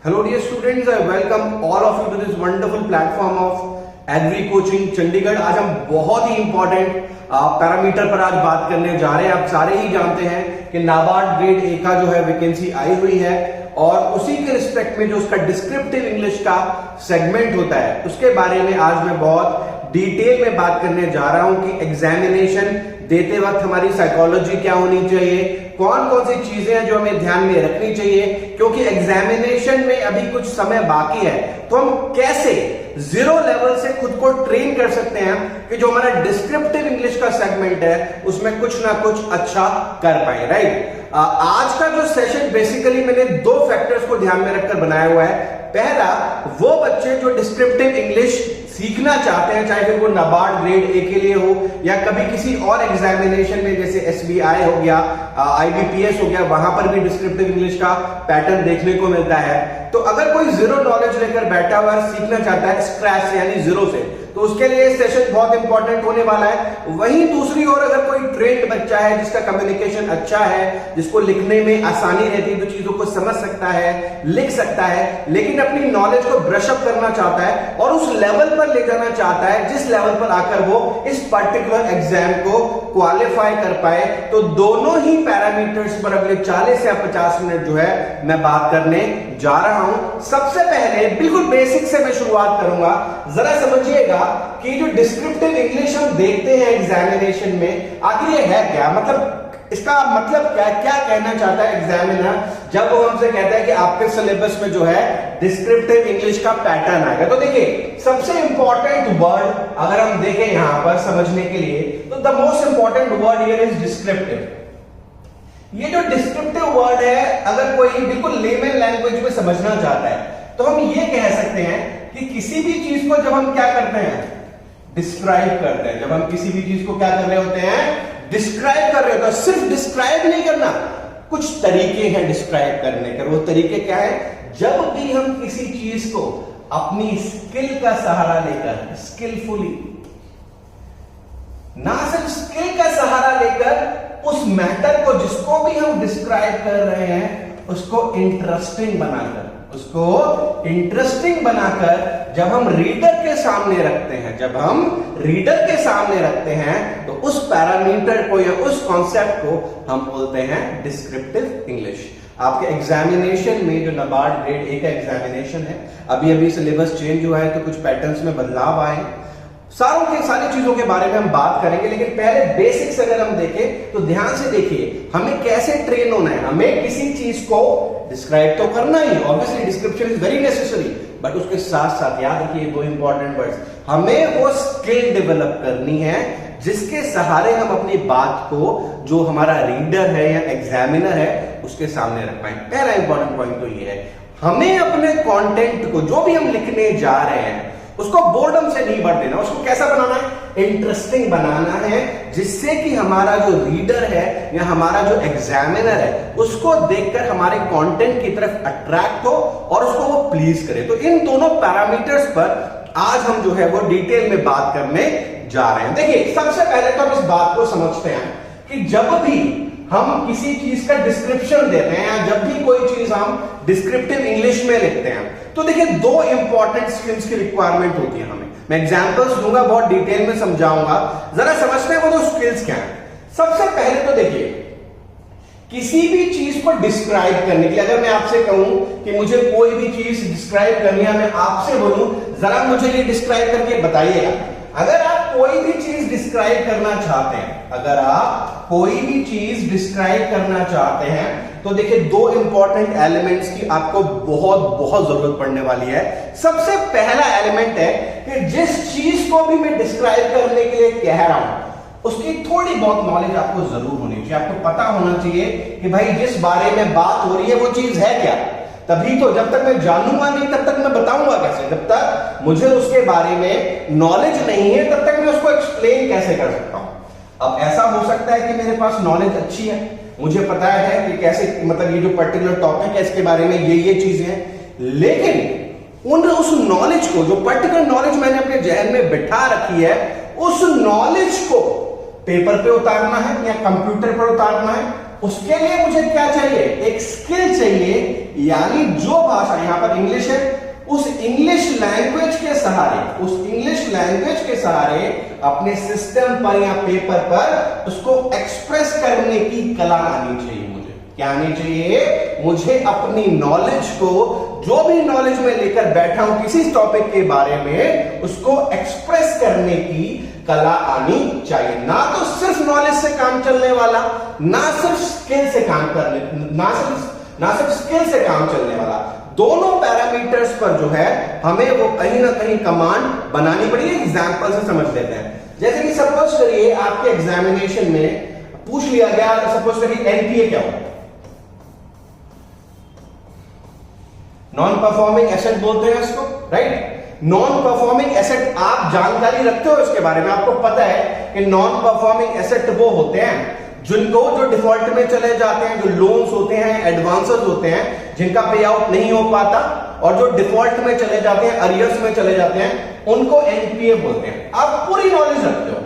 Hello dear students, I welcome all of you to this wonderful platform of Agri Coaching Chandigarh. आज हम बहुत ही important parameter पर आज बात करने जा रहे हैं। आप सारे ही जानते हैं कि नाबार्ड ग्रेड ए का जो है वैकेंसी आई हुई है और उसी के रिस्पेक्ट में जो उसका डिस्क्रिप्टिव इंग्लिश का सेगमेंट होता है उसके बारे में आज मैं बहुत डिटेल में बात करने जा रहा हूं कि एग्जामिनेशन देते वक्त हमारी साइकोलॉजी क्या होनी चाहिए, कौन कौन सी चीजें हैं जो हमें ध्यान में रखनी चाहिए, क्योंकि एग्जामिनेशन में अभी कुछ समय बाकी है। तो हम कैसे जीरो लेवल से खुद को ट्रेन कर सकते हैं कि जो हमारा डिस्क्रिप्टिव इंग्लिश का सेगमेंट है उसमें कुछ ना कुछ अच्छा कर पाए, राइट। आज का जो सेशन बेसिकली मैंने दो फैक्टर्स को ध्यान में रखकर बनाया हुआ है। पहला, वो बच्चे जो डिस्क्रिप्टिव इंग्लिश सीखना चाहते हैं, चाहे फिर वो नाबार्ड ग्रेड ए के लिए हो या कभी किसी और एग्जामिनेशन में जैसे एसबीआई हो गया, आईबीपीएस हो गया, वहां पर भी डिस्क्रिप्टिव इंग्लिश का पैटर्न देखने को मिलता है। तो अगर कोई जीरो नॉलेज लेकर बैठा हुआ सीखना चाहता है स्क्रैच से यानी जीरो से, तो उसके लिए सेशन बहुत इंपॉर्टेंट होने वाला है। वहीं दूसरी ओर अगर कोई ट्रेंड बच्चा है जिसका कम्युनिकेशन अच्छा है, जिसको लिखने में आसानी रहती है, तो चीजों को समझ सकता है, लिख सकता है, लेकिन अपनी नॉलेज को ब्रश अप करना चाहता है और उस लेवल पर ले जाना चाहता है जिस लेवल पर आकर वो इस पर्टिकुलर एग्जाम को क्वालिफाई कर पाए, तो दोनों ही पैरामीटर्स पर अगले 40 या 50 मिनट जो है मैं बात करने जा रहा हूं। सबसे पहले बिल्कुल बेसिक से मैं शुरुआत करूंगा। जरा समझिएगा कि जो डिस्क्रिप्टिव इंग्लिश हम देखते हैं एग्जामिनेशन में, आखिर ये है क्या, मतलब इसका मतलब क्या कहना चाहता है एग्जामिनर जब वो हमसे कहता है कि आपके सिलेबस में जो है डिस्क्रिप्टिव इंग्लिश का पैटर्न आएगा। तो देखिए, सबसे इंपॉर्टेंट वर्ड अगर हम देखें यहां पर समझने के लिए, तो the most important word here is descriptive. ये जो डिस्क्रिप्टिव वर्ड है, अगर कोई बिल्कुल लेमन लैंग्वेज में समझना चाहता है तो हम ये कह सकते हैं कि किसी भी चीज को जब हम क्या करते हैं, डिस्क्राइब करते हैं। जब हम किसी भी चीज को क्या कर रहे होते हैं, डिस्क्राइब कर रहे होते हैं। सिर्फ डिस्क्राइब नहीं करना, कुछ तरीके हैं डिस्क्राइब करने के। वो तरीके क्या है, जब भी हम किसी चीज को अपनी स्किल का सहारा लेकर, स्किलफुली, ना सिर्फ स्किल का सहारा लेकर उस मैटर को जिसको भी हम डिस्क्राइब कर रहे हैं उसको इंटरेस्टिंग बनाकर जब हम रीडर के सामने रखते हैं, तो उस पैरामीटर को या उस कॉन्सेप्ट को हम बोलते हैं डिस्क्रिप्टिव इंग्लिश। आपके एग्जामिनेशन में जो नाबार्ड ग्रेड ए का एग्जामिनेशन है, अभी सिलेबस चेंज हुआ है तो कुछ पैटर्न्स में बदलाव आए, सारी चीजों के बारे में हम बात करेंगे। लेकिन पहले बेसिक्स अगर हम देखें तो ध्यान से देखिए, हमें कैसे ट्रेन होना है। हमें किसी चीज को डिस्क्राइब तो करना ही, obviously description is very necessary, but उसके साथ साथ याद रखिए दो इंपॉर्टेंट वर्ड्स, हमें वो स्किल डेवलप करनी है जिसके सहारे हम अपनी बात को जो हमारा रीडर है या एग्जामिनर है उसके सामने रख पाए। पहला इंपॉर्टेंट पॉइंट तो ये है, हमें अपने कंटेंट को जो भी हम लिखने जा रहे हैं उसको बोर्डम से नहीं भर देना, उसको कैसा बनाना है, इंटरेस्टिंग बनाना है, जिससे कि हमारा जो रीडर है या हमारा जो एग्जामिनर है उसको देखकर हमारे कंटेंट की तरफ अट्रैक्ट हो और उसको वो प्लीज करे। तो इन दोनों पैरामीटर्स पर आज हम जो है वो डिटेल में बात करने जा रहे हैं। देखिए, सबसे पहले तो हम इस बात को समझते हैं कि जब भी हम किसी चीज का डिस्क्रिप्शन देते हैं या जब भी कोई चीज हम डिस्क्रिप्टिव इंग्लिश में लिखते हैं, तो देखिए दो इंपॉर्टेंट स्किल्स की रिक्वायरमेंट होती है हमें। मैं एग्जांपल्स दूंगा, बहुत डिटेल में समझाऊंगा, जरा समझते हैं वो दो स्किल्स क्या हैं। सबसे पहले तो देखिए, किसी भी चीज को डिस्क्राइब करने के लिए, अगर मैं आपसे कहूं कि मुझे कोई भी चीज डिस्क्राइब करनी है, मैं आपसे बोलूं जरा मुझे ये डिस्क्राइब करके बताइएगा। अगर आप कोई भी चीज डिस्क्राइब करना चाहते हैं, तो देखिए दो इंपॉर्टेंट एलिमेंट्स की आपको बहुत जरूरत पड़ने वाली है। सबसे पहला एलिमेंट है कि जिस चीज को भी मैं डिस्क्राइब करने के लिए कह रहा हूं उसकी थोड़ी बहुत नॉलेज आपको जरूर होनी चाहिए। आपको पता होना चाहिए कि भाई जिस बारे में बात हो रही है वो चीज है क्या। तभी तो, जब तक मैं जानूंगा नहीं तब तक मैं बताऊंगा कैसे, जब तक मुझे उसके बारे में नॉलेज नहीं है तब तक मैं उसको एक्सप्लेन कैसे कर सकता हूं। अब ऐसा हो सकता है कि मेरे पास नॉलेज अच्छी है, मुझे पता है कि कैसे, मतलब ये जो पर्टिकुलर टॉपिक है इसके बारे में ये चीजें हैं, लेकिन उस नॉलेज को, जो पर्टिकुलर नॉलेज मैंने अपने जहन में बिठा रखी है, उस नॉलेज को पेपर पे उतारना है या कंप्यूटर पर उतारना है, उसके लिए मुझे क्या चाहिए, एक स्किल चाहिए। यानी जो भाषा, यहां पर लैंग्वेज के सहारे, उस इंग्लिश लैंग्वेज के सहारे अपने सिस्टम पर या पेपर पर उसको एक्सप्रेस करने की कला आनी चाहिए। मुझे क्या आनी चाहिए? मुझे अपनी नॉलेज को, जो भी नॉलेज में लेकर बैठा हूं किसी टॉपिक के बारे में, उसको एक्सप्रेस करने की कला आनी चाहिए। ना तो सिर्फ नॉलेज से काम चलने वाला, ना सिर्फ स्किल से काम करने, ना सिर्फ स्किल से काम चलने वाला, दोनों पैरामीटर्स पर जो है हमें वो कहीं ना कहीं कमांड बनानी पड़ेगी। एग्जांपल से समझ लेते हैं। जैसे कि सपोज करिए आपके एग्जामिनेशन में पूछ लिया गया, सपोज करिए एनपीए क्या होता है? नॉन परफॉर्मिंग एसेट बोलते हैं इसको, राइट? नॉन परफॉर्मिंग एसेट आप जानकारी रखते हो इसके बारे में, आपको पता है कि नॉन परफॉर्मिंग एसेट वो होते हैं जिनको, जो डिफॉल्ट में चले जाते हैं, जो लोन्स होते हैं, एडवांसेस होते हैं, जिनका पे आउट नहीं हो पाता, और जो डिफॉल्ट में चले जाते हैं, अरियर्स में चले जाते हैं, उनको एनपीए बोलते हैं। आप पूरी नॉलेज रखते हो,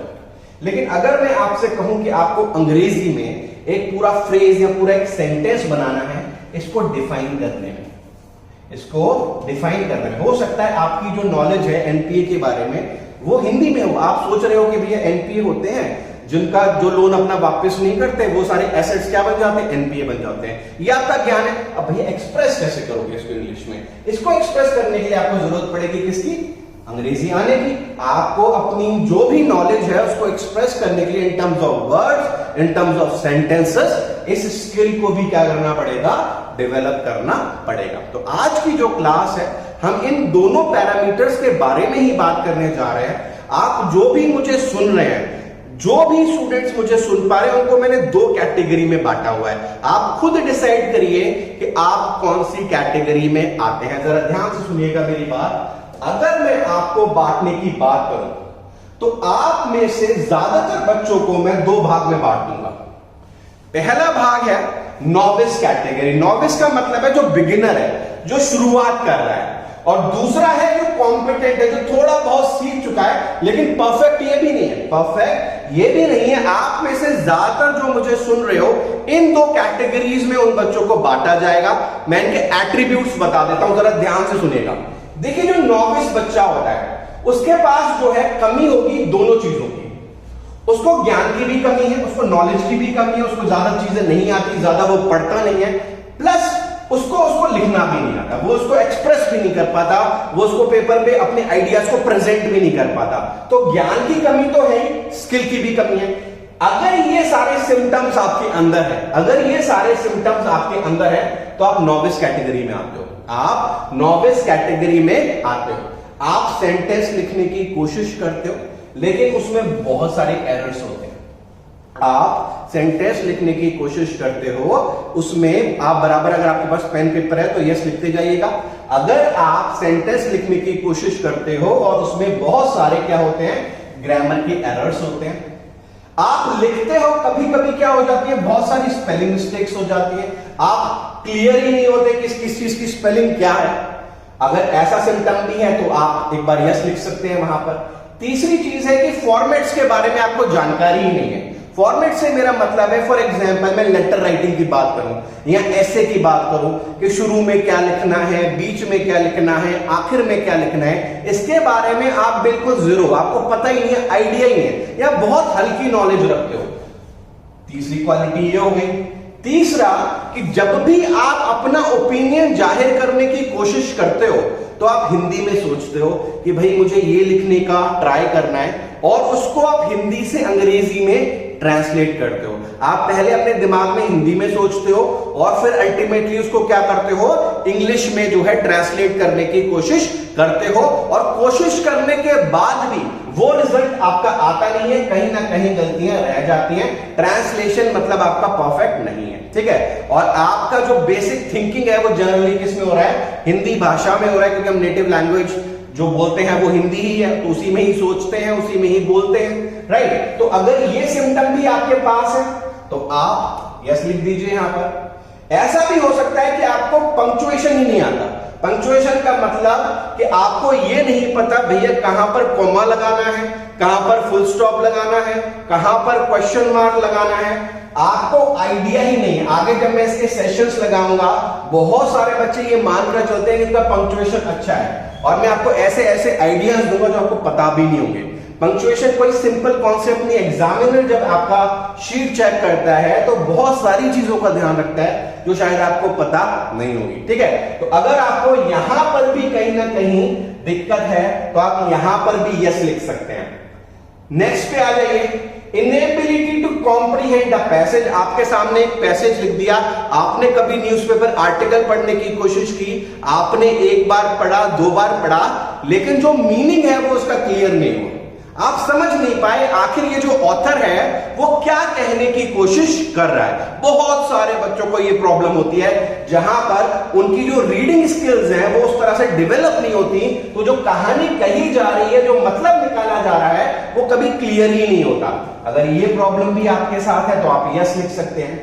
लेकिन अगर मैं आपसे कहूं कि आपको अंग्रेजी में एक पूरा फ्रेज या पूरा एक सेंटेंस बनाना है, इसको डिफाइन करने में, हो सकता है आपकी जो नॉलेज है एनपीए के बारे में वो हिंदी में हो। आप सोच रहे हो कि भैया एनपीए होते हैं जिनका जो लोन अपना वापस नहीं करते, वो सारे एसेट्स क्या बन जाते हैं? एनपीए बन जाते हैं। ये आपका ज्ञान है। अब भैया एक्सप्रेस कैसे करोगे इसको इंग्लिश में? इसको एक्सप्रेस करने के लिए आपको जरूरत पड़ेगी किसकी? अंग्रेजी आने की। आपको अपनी जो भी नॉलेज है उसको एक्सप्रेस करने के लिए in terms of words, in terms of sentences, इस स्किल को भी क्या करना पड़ेगा? डेवलप करना पड़ेगा। तो आज की जो क्लास है हम इन दोनों पैरामीटर्स के बारे में ही बात करने जा रहे हैं। आप जो भी मुझे सुन रहे हैं, जो भी स्टूडेंट्स मुझे सुन पा रहे हैं, उनको मैंने दो कैटेगरी में बांटा हुआ है। आप खुद डिसाइड करिए कि आप कौन सी कैटेगरी में आते हैं। जरा ध्यान से सुनिएगा मेरी बात। अगर मैं आपको बांटने की बात करूं तो आप में से ज्यादातर बच्चों को मैं दो भाग में बांट दूंगा। पहला भाग है नॉविस कैटेगरी। नॉविस का मतलब है जो बिगिनर है, जो शुरुआत कर रहा है, और दूसरा है जो कॉम्पिटेंट है, जो थोड़ा बहुत सीख चुका है, लेकिन परफेक्ट ये भी नहीं है, आप में से ज्यादातर जो मुझे सुन रहे हो, इन दो कैटेगरीज में उन बच्चों को बांटा जाएगा। मैं इनके एट्रीब्यूट्स बता देता हूं, जरा ध्यान से सुनिएगा। देखिए, जो नॉविस बच्चा होता है उसके पास जो है कमी होगी दोनों चीजों की। उसको ज्ञान की भी कमी है, उसको नॉलेज की भी कमी है, उसको ज्यादा चीजें नहीं आती, ज्यादा वो पढ़ता नहीं है, प्लस उसको लिखना भी नहीं आता, वो उसको एक्सप्रेस भी नहीं कर पाता, वो उसको पेपर पे अपने आइडियाज को प्रेजेंट भी नहीं कर पाता। तो ज्ञान की कमी तो है ही, स्किल की भी कमी है। अगर ये सारे सिम्टम्स आपके अंदर है, तो आप नॉविस कैटेगरी में आते हो। आप नॉविस कैटेगरी में आते हो। आप सेंटेंस लिखने की कोशिश करते हो, लेकिन उसमें बहुत सारे एरर्स होते हैं। आप सेंटेंस लिखने की कोशिश करते हो, उसमें आप बराबर, अगर आपके पास पेन पेपर है तो यस लिखते जाइएगा। अगर आप सेंटेंस लिखने की कोशिश करते हो और उसमें बहुत सारे क्या होते हैं? ग्रामर के एरर्स होते हैं। आप लिखते हो, कभी कभी क्या हो जाती है? बहुत सारी स्पेलिंग मिस्टेक्स हो जाती है। आप क्लियर ही नहीं होते कि किस चीज की स्पेलिंग क्या है। अगर ऐसा सिम्टम भी है तो आप एक बार यस लिख सकते हैं वहां पर। तीसरी चीज है कि फॉर्मेट्स के बारे में आपको जानकारी ही नहीं है। फॉर्मेट से मेरा मतलब है, फॉर एग्जांपल मैं लेटर राइटिंग की बात करूं या ऐसे की बात करूं कि शुरू में क्या लिखना है, बीच में क्या लिखना है, आखिर में क्या लिखना है, इसके बारे में आप बिल्कुल जीरो, आपको पता ही नहीं है, आइडिया ही नहीं है, या बहुत हल्की नॉलेज रखते हो। तीसरी क्वालिटी ये हो गई। तीसरा कि जब भी आप अपना ओपिनियन जाहिर करने की कोशिश करते हो तो आप हिंदी में सोचते हो कि भाई मुझे ये लिखने का ट्राई करना है, और उसको आप हिंदी से अंग्रेजी में ट्रांसलेट करते हो। आप पहले अपने दिमाग में हिंदी में सोचते हो और फिर अल्टीमेटली उसको क्या करते हो? इंग्लिश में जो है ट्रांसलेट करने की कोशिश करते हो, और कोशिश करने के बाद भी वो रिजल्ट आपका आता नहीं है, कहीं ना कहीं गलतियां रह जाती हैं। ट्रांसलेशन मतलब आपका परफेक्ट नहीं है, ठीक है। और आपका जो बेसिक थिंकिंग है वो जनरली किस में हो रहा है? हिंदी भाषा में हो रहा है, क्योंकि हम नेटिव लैंग्वेज जो बोलते हैं वो हिंदी ही है, तो उसी में ही सोचते हैं, उसी में ही बोलते हैं, राइट। तो अगर ये सिम्टम भी आपके पास है तो आप यस लिख दीजिए यहां पर। ऐसा भी हो सकता है कि आपको पंक्चुएशन ही नहीं आता। पंक्चुएशन का मतलब कि आपको ये नहीं पता भैया कहां पर कॉमा लगाना है, कहां पर फुल स्टॉप लगाना है, कहां पर क्वेश्चन मार्क लगाना है, आपको आइडिया ही नहीं है। आगे जब मैं इसके सेशंस लगाऊंगा, बहुत सारे बच्चे ये मानकर चलते हैं कि इनका पंक्चुएशन अच्छा है, और मैं आपको ऐसे ऐसे आइडियाज दूंगा जो आपको पता भी नहीं होंगे। पंक्चुएशन कोई सिंपल कॉन्सेप्ट नहीं, एग्जामिनर जब आपका शीट चेक करता है तो बहुत सारी चीजों का ध्यान रखता है जो शायद आपको पता नहीं होगी, ठीक है। तो अगर आपको यहां पर भी कहीं ना कहीं दिक्कत है तो आप यहां पर भी यस लिख सकते हैं। नेक्स्ट पे आ जाइए, inability to comprehend the passage. आपके सामने एक पैसेज लिख दिया, आपने कभी न्यूज़पेपर आर्टिकल पढ़ने की कोशिश की, आपने एक बार पढ़ा, दो बार पढ़ा, लेकिन जो मीनिंग है वो उसका क्लियर नहीं हुआ, आप समझ नहीं पाए आखिर ये जो ऑथर है वो क्या कहने की कोशिश कर रहा है। बहुत सारे बच्चों को ये प्रॉब्लम होती है जहां पर उनकी जो रीडिंग स्किल्स हैं वो उस तरह से डेवलप नहीं होती, तो जो कहानी कही जा रही है, जो मतलब निकाला जा रहा है, वो कभी क्लियर ही नहीं होता। अगर ये प्रॉब्लम भी आपके साथ है तो आप यस लिख सकते हैं।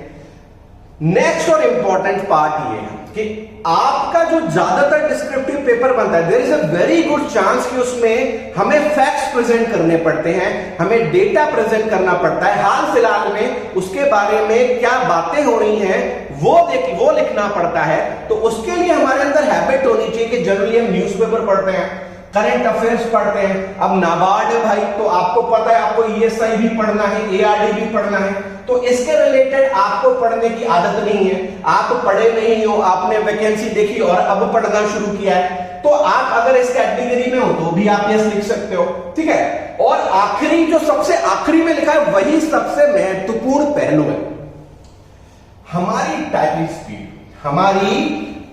नेक्स्ट और इंपॉर्टेंट पार्ट ये है कि आपका जो ज्यादातर डिस्क्रिप्टिव पेपर बनता है, there is a very good chance कि उसमें हमें फैक्ट्स प्रेजेंट करने पड़ते हैं, हमें डेटा प्रेजेंट करना पड़ता है, हाल फिलहाल में उसके बारे में क्या बातें हो रही हैं वो लिखना पड़ता है। तो उसके लिए हमारे अंदर हैबिट होनी चाहिए कि जनरली हम न्यूज़पेपर पढ़ते हैं, करंट अफेयर्स पढ़ते हैं। अब नाबार्ड है भाई, तो आपको पता है आपको ईएसआई भी पढ़ना है, एआरडी भी पढ़ना है, तो इसके रिलेटेड आपको पढ़ने की आदत नहीं है, आप पढ़े नहीं हो, आपने वैकेंसी देखी और अब पढ़ना शुरू किया है, तो आप अगर इस कैटेगरी में हो तो भी आप यस लिख सकते हो, ठीक है। और आखिरी, जो सबसे आखिरी में लिखा है वही सबसे महत्वपूर्ण पहलू है, हमारी टाइपिंग स्पीड। हमारी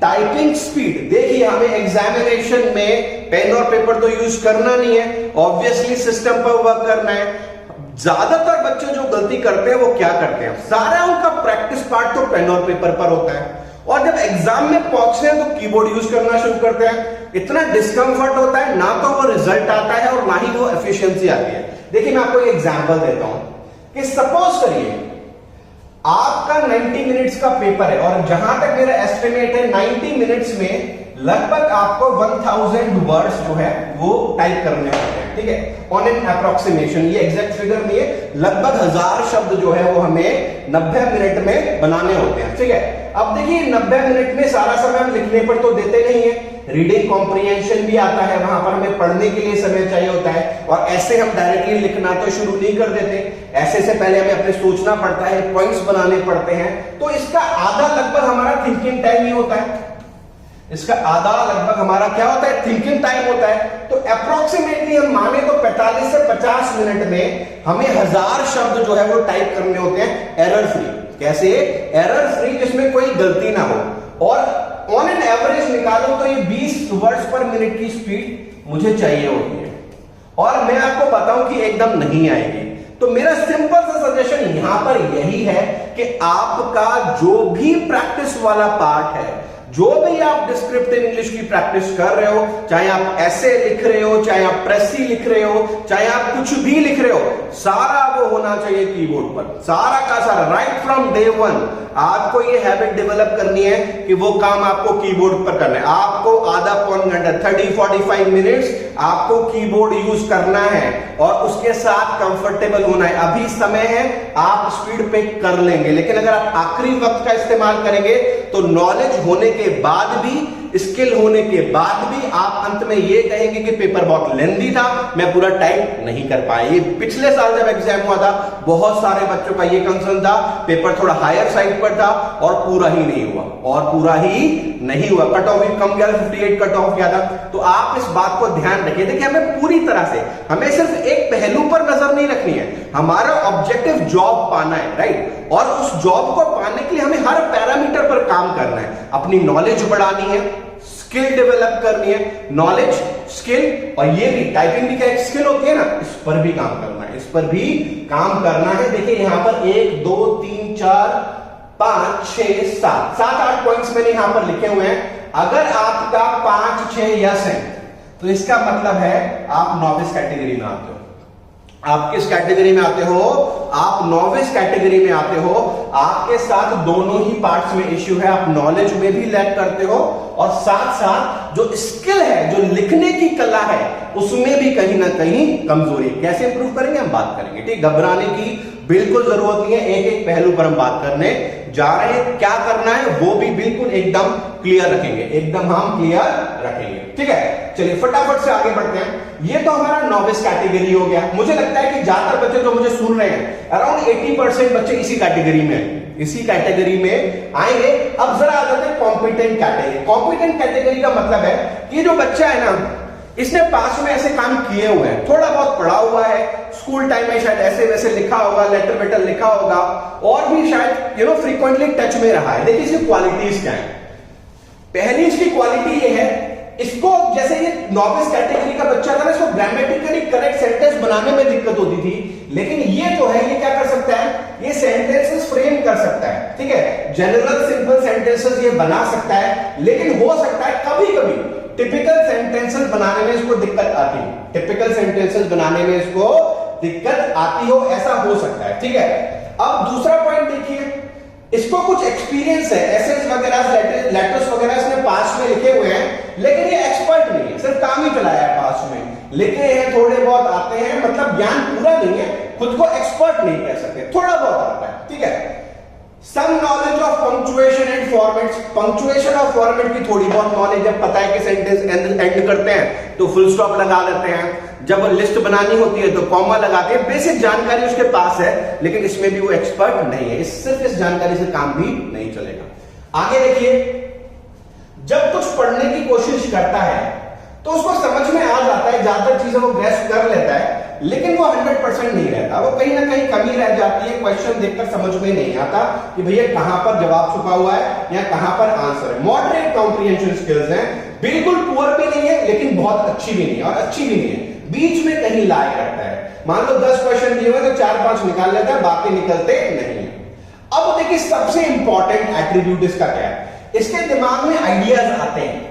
टाइपिंग स्पीड, देखिए हमें एग्जामिनेशन में पेन और पेपर तो यूज करना नहीं है, ऑब्वियसली सिस्टम पर वर्क करना है। ज्यादातर बच्चे जो गलती करते हैं वो क्या करते हैं, सारा उनका प्रैक्टिस पार्ट तो पेन और पेपर पर होता है, और जब एग्जाम में पहुंचते हैं तो कीबोर्ड यूज करना शुरू करते हैं। इतना डिस्कंफर्ट होता है, ना तो वो रिजल्ट आता है और ना ही वो एफिशिएंसी आती है। देखिए मैं आपको एक एग्जांपल देता हूं कि सपोज करिए आपका 90 मिनट्स का पेपर है, और जहां तक मेरा एस्टिमेट है 90 मिनट्स में लगभग आपको 1000 वर्ड्स जो है वो टाइप करने होते हैं, ठीक है, ऑन एन अप्रोक्सीमेशन। ये एग्जैक्ट फिगर नहीं है, लगभग 1000 शब्द जो है वो हमें 90 मिनट में बनाने होते हैं, ठीक है। अब देखिए 90 मिनट में सारा समय हम लिखने पर तो देते नहीं है, रीडिंग कॉम्प्रिहेंशन भी आता है, वहां पर हमें पढ़ने के लिए समय चाहिए होता है, और ऐसे हम डायरेक्टली लिखना तो शुरू नहीं कर देते, ऐसे से पहले हमें अपने सोचना पड़ता है, पॉइंट्स बनाने पड़ते हैं। तो इसका आधा लगभग हमारा थिंकिंग टाइम ही होता है, इसका आधा लगभग हमारा क्या होता है, थिंकिंग टाइम होता है। तो अप्रोक्सीमेटली हम माने तो 45 से 50 मिनट में हमें 1000 शब्द जो है वो टाइप करने होते हैं एरर फ्री। कैसे? एरर फ्री, जिसमें कोई गलती ना हो, और ऑन एन एवरेज निकालो तो ये 20 वर्ड्स पर मिनट की स्पीड मुझे चाहिए होती है, और मैं आपको बताऊं कि एकदम नहीं आएगी। तो मेरा सिंपल सा सजेशन यहां पर यही है कि आपका जो भी प्रैक्टिस वाला पार्ट है, जो भी आप डिस्क्रिप्टिव इंग्लिश की प्रैक्टिस कर रहे हो, चाहे आप ऐसे लिख रहे हो, चाहे आप प्रेसी लिख रहे हो, चाहे आप कुछ भी लिख रहे हो, सारा वो होना चाहिए कीबोर्ड पर, सारा का सारा, राइट फ्रॉम डे वन। आपको ये हैबिट डेवलप करनी है कि वो काम आपको कीबोर्ड पर करना है। आपको आधा पौन घंटा 30-45 मिनट्स आपको कीबोर्ड यूज करना है, और उसके साथ कंफर्टेबल होना है। अभी समय है, आप स्पीड पे कर लेंगे, लेकिन अगर आप आखिरी वक्त का इस्तेमाल करेंगे तो नॉलेज होने के बाद भी, स्किल होने के बाद भी आप अंत में ये कहेंगे कि पेपर बहुत लेंथी था, मैं पूरा टाइप नहीं कर पाया। ये पिछले साल जब एग्जाम हुआ था, बहुत सारे बच्चों का ये कंसर्न था, पेपर थोड़ा हायर साइड पर था और पूरा ही नहीं हुआ, कट ऑफ भी कम गया, 58 कट ऑफ गया था। तो आप इस बात को ध्यान रखिए। देखिए हमें पूरी तरह से, हमें सिर्फ एक पहलू पर नजर नहीं रखनी है, हमारा ऑब्जेक्टिव जॉब पाना है, राइट, और उस जॉब को पाने के लिए हमें हर पैरामीटर पर काम करना है। अपनी नॉलेज बढ़ानी है, स्किल डेवलप करनी है, नॉलेज, स्किल, और ये भी टाइपिंग भी क्या एक स्किल होती है ना, इस पर भी काम करना है, इस पर भी काम करना है। देखिए यहां पर 1 2 3 4 5 6 7 8 पॉइंट्स मैंने यहां पर लिखे हुए हैं। अगर आपका 5 6 यस है तो इसका मतलब है आप नॉविस कैटेगरी में आते हो। आप किस कैटेगरी में आते हो? आप नॉविस कैटेगरी में आते हो। आपके साथ दोनों ही पार्ट्स में इश्यू है, आप नॉलेज में भी लैक करते हो, और साथ साथ जो स्किल है, जो लिखने की कला है, उसमें भी कहीं ना कहीं कमजोरी। कैसे इंप्रूव करेंगे हम बात करेंगे, ठीक। घबराने की बिल्कुल जरूरत नहीं है, एक एक पहलू पर हम बात करने जा रहे हैं, क्या करना है वो भी बिल्कुल एकदम क्लियर रखेंगे, एकदम हम क्लियर रखेंगे। ठीक है, चलिए फटाफट से आगे बढ़ते हैं। ये तो हमारा नॉविस कैटेगरी हो गया। मुझे लगता है कि ज्यादातर बच्चे जो मुझे सुन रहे हैं, अराउंड 80% बच्चे इसी कैटेगरी में आएंगे। अब जरा आ जाते हैं कॉम्पिटेंट कैटेगरी। कॉम्पिटेंट कैटेगरी का मतलब है कि जो बच्चा है ना, इसने पास में ऐसे काम किए हुए हैं, थोड़ा बहुत पढ़ा हुआ है, स्कूल टाइम में शायद ऐसे वैसे लिखा होगा, लेटर वेटर लिखा होगा, और भी शायद फ्रीक्वेंटली टच में रहा है। देखिए इसकी क्वालिटीज क्या है। पहली इसकी क्वालिटी ये है, इसको जैसे ये नॉविस कैटेगरी का बच्चा था ना, इसको ग्रामेटिकली करेक्ट सेंटेंस बनाने में दिक्कत होती थी, लेकिन ये जो है ये क्या कर सकता है, ये सेंटेंसेस फ्रेम कर सकता है। ठीक है, जनरल सिंपल सेंटेंसेस ये बना सकता है, लेकिन हो सकता है कभी कभी टिपिकल सेंटेंसेस बनाने में इसको दिक्कत आती है, टिपिकल सेंटेंसेस बनाने में इसको दिक्कत आती हो, ऐसा हो सकता है। ठीक है, अब दूसरा पॉइंट देखिए, इसको कुछ एक्सपीरियंस है, एसेज वगैरह, लेटर्स वगैरह इसने पास में लिखे हुए हैं, लेकिन ये एक्सपर्ट नहीं है, सिर्फ काम ही चलाया है, पास में लिखे हैं, थोड़े बहुत आते हैं, मतलब ज्ञान पूरा नहीं है, खुद को एक्सपर्ट नहीं कह सकते, थोड़ा बहुत आता है। ठीक है, some knowledge of punctuation and formats, punctuation और फॉर्मेट की थोड़ी बहुत नॉलेज है, पता है कि सेंटेंस एंड करते हैं तो फुल स्टॉप लगा लेते हैं, जब लिस्ट बनानी होती है तो कॉमा लगाते हैं, बेसिक जानकारी उसके पास है, लेकिन इसमें भी वो एक्सपर्ट नहीं है, सिर्फ इस जानकारी से काम भी नहीं चलेगा। आगे देखिए, जब कुछ पढ़ने की कोशिश करता है तो उसको समझ में आ जाता है, ज्यादातर चीजें वो ग्रेस्प कर लेता है, लेकिन वो 100% नहीं रहता, वो कहीं ना कहीं कमी रह जाती है, क्वेश्चन देखकर समझ में नहीं आता कि भैया कहां पर जवाब छुपा हुआ है या कहां पर आंसर है। मॉडरेट कॉम्प्रिहेंशन स्किल्स हैं, बिल्कुल पुअर भी नहीं है लेकिन बहुत अच्छी भी नहीं है, और अच्छी भी नहीं है, बीच में कहीं लाया रहता है। मान लो 10 क्वेश्चन दिए हुए तो 4-5 निकाल लेता है, बाकी निकलते नहीं है। अब देखिए सबसे इंपॉर्टेंट एट्रीब्यूट इसका क्या है, इसके दिमाग में आइडियाज आते हैं,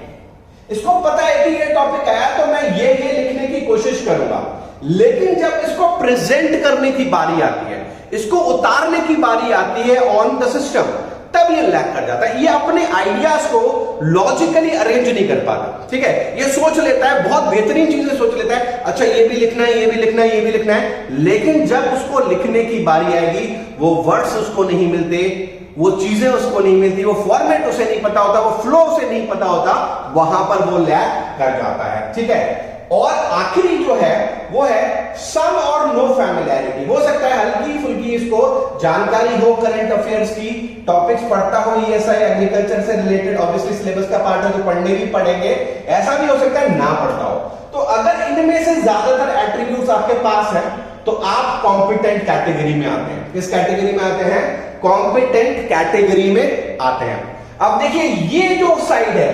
इसको पता है कि ये टॉपिक आया तो मैं ये लिखने की कोशिश करूंगा, लेकिन जब इसको प्रेजेंट करने की बारी आती है, इसको उतारने की बारी आती है ऑन द सिस्टम, तब ये लैग कर जाता है। ये अपने आइडियाज को लॉजिकली अरेंज नहीं कर पाता। ठीक है, ये सोच लेता है, बहुत बेहतरीन चीजें सोच लेता है, अच्छा ये भी लिखना है, ये भी लिखना है, ये भी लिखना है, लेकिन जब उसको लिखने की बारी आएगी, वो वर्ड्स उसको नहीं मिलते, वो चीजें उसको नहीं मिलती, वो फॉर्मेट उसे नहीं पता होता, वो फ्लो उसे नहीं पता होता, वहां पर वो लैग कर जाता है। ठीक है, और आखिरी जो है वो है सम और नो फैमिलियरिटी। हो सकता है हल्की फुल्की इसको जानकारी हो, करंट अफेयर्स की टॉपिक्स पढ़ता हो, ईएसआई एग्रीकल्चर से रिलेटेड, ऑब्वियसली सिलेबस का पार्ट है तो पढ़ने भी पड़ेंगे, ऐसा भी हो सकता है ना पढ़ता हो। तो अगर इनमें से ज्यादातर एट्रीब्यूट्स आपके पास है तो आप कॉम्पिटेंट कैटेगरी में आते हैं। किस कैटेगरी में आते हैं? कॉम्पिटेंट कैटेगरी में आते हैं। अब देखिए ये जो साइड है,